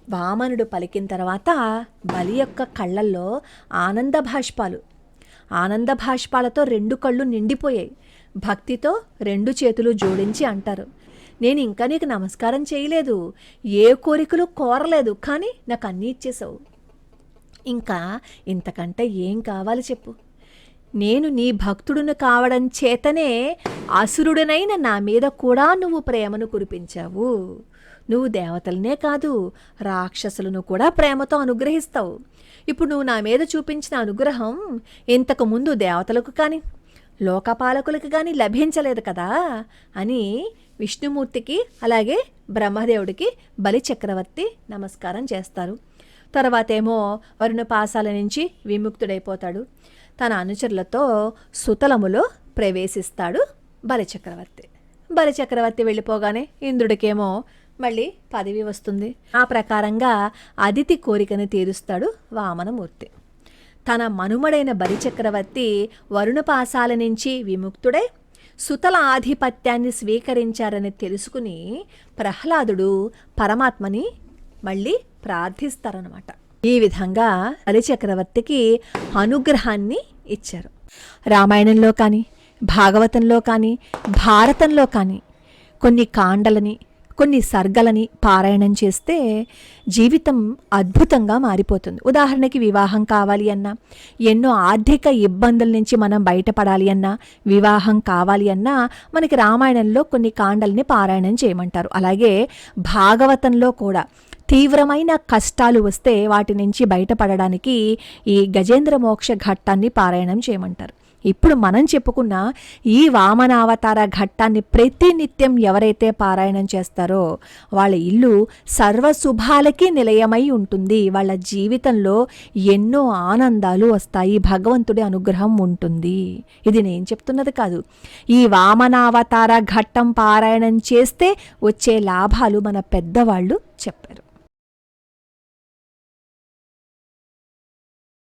వామనుడు పలికిన తర్వాత బలి యొక్క కళ్ళల్లో ఆనంద భాష్పాలతో 2 కళ్ళు నిండిపోయాయి. భక్తితో 2 చేతులు జోడించి అంటారు, నేను ఇంకా నీకు నమస్కారం చేయలేదు, ఏ కోరికలు కోరలేదు, కానీ నాకు అన్నీ ఇచ్చేసావు. ఇంకా ఇంతకంటే ఏం కావాలి చెప్పు. నేను నీ భక్తుడును కావడం చేతనే అసురుడనైన నా మీద కూడా నువ్వు ప్రేమను కురిపించావు. నువ్వు దేవతలనే కాదు, రాక్షసులను కూడా ప్రేమతో అనుగ్రహిస్తావు. ఇప్పుడు నువ్వు నా మీద చూపించిన అనుగ్రహం ఇంతకుముందు దేవతలకు కానీ లోకపాలకులకు కానీ లభించలేదు కదా అని విష్ణుమూర్తికి అలాగే బ్రహ్మదేవుడికి బలి చక్రవర్తి నమస్కారం చేస్తారు. తర్వాతేమో వరుణపాసాల నుంచి విముక్తుడైపోతాడు. తన అనుచరులతో సుతలములో ప్రవేశిస్తాడు బలిచక్రవర్తి. బలిచక్రవర్తి వెళ్ళిపోగానే ఇంద్రుడికేమో మళ్ళీ పదవి వస్తుంది. ఆ ప్రకారంగా అదితి కోరికను తీరుస్తాడు వామనమూర్తి. తన మనుమడైన బలిచక్రవర్తి వరుణపాసాల నుంచి విముక్తుడై సుతల ఆధిపత్యాన్ని స్వీకరించారని తెలుసుకుని ప్రహ్లాదుడు పరమాత్మని మళ్ళీ ప్రార్థిస్తారనమాట. ఈ విధంగా బలిచక్రవర్తికి అనుగ్రహాన్ని ఇచ్చారు. రామాయణంలో కానీ, భాగవతంలో కానీ, భారతంలో కానీ కొన్ని కాండలని, కొన్ని సర్గలని పారాయణం చేస్తే జీవితం అద్భుతంగా మారిపోతుంది. ఉదాహరణకి వివాహం కావాలి అన్నా, ఎన్నో ఆర్థిక ఇబ్బందుల నుంచి మనం బయటపడాలి అన్నా, వివాహం కావాలి అన్నా మనకి రామాయణంలో కొన్ని కాండల్ని పారాయణం చేయమంటారు. అలాగే భాగవతంలో కూడా తీవ్రమైన కష్టాలు వస్తే వాటి నుంచి బయటపడడానికి ఈ గజేంద్ర మోక్ష ఘట్టాన్ని పారాయణం చేయమంటారు. ఇప్పుడు మనం చెప్పుకున్న ఈ వామనావతార ఘట్టాన్ని ప్రతినిత్యం ఎవరైతే పారాయణం చేస్తారో వాళ్ళ ఇల్లు సర్వశుభాలకి నిలయమై ఉంటుంది. వాళ్ళ జీవితంలో ఎన్నో ఆనందాలు వస్తాయి, భగవంతుడి అనుగ్రహం ఉంటుంది. ఇది నేను చెప్తున్నది కాదు. ఈ వామనావతార ఘట్టం పారాయణం చేస్తే వచ్చే లాభాలు మన పెద్దవాళ్ళు చెప్పారు.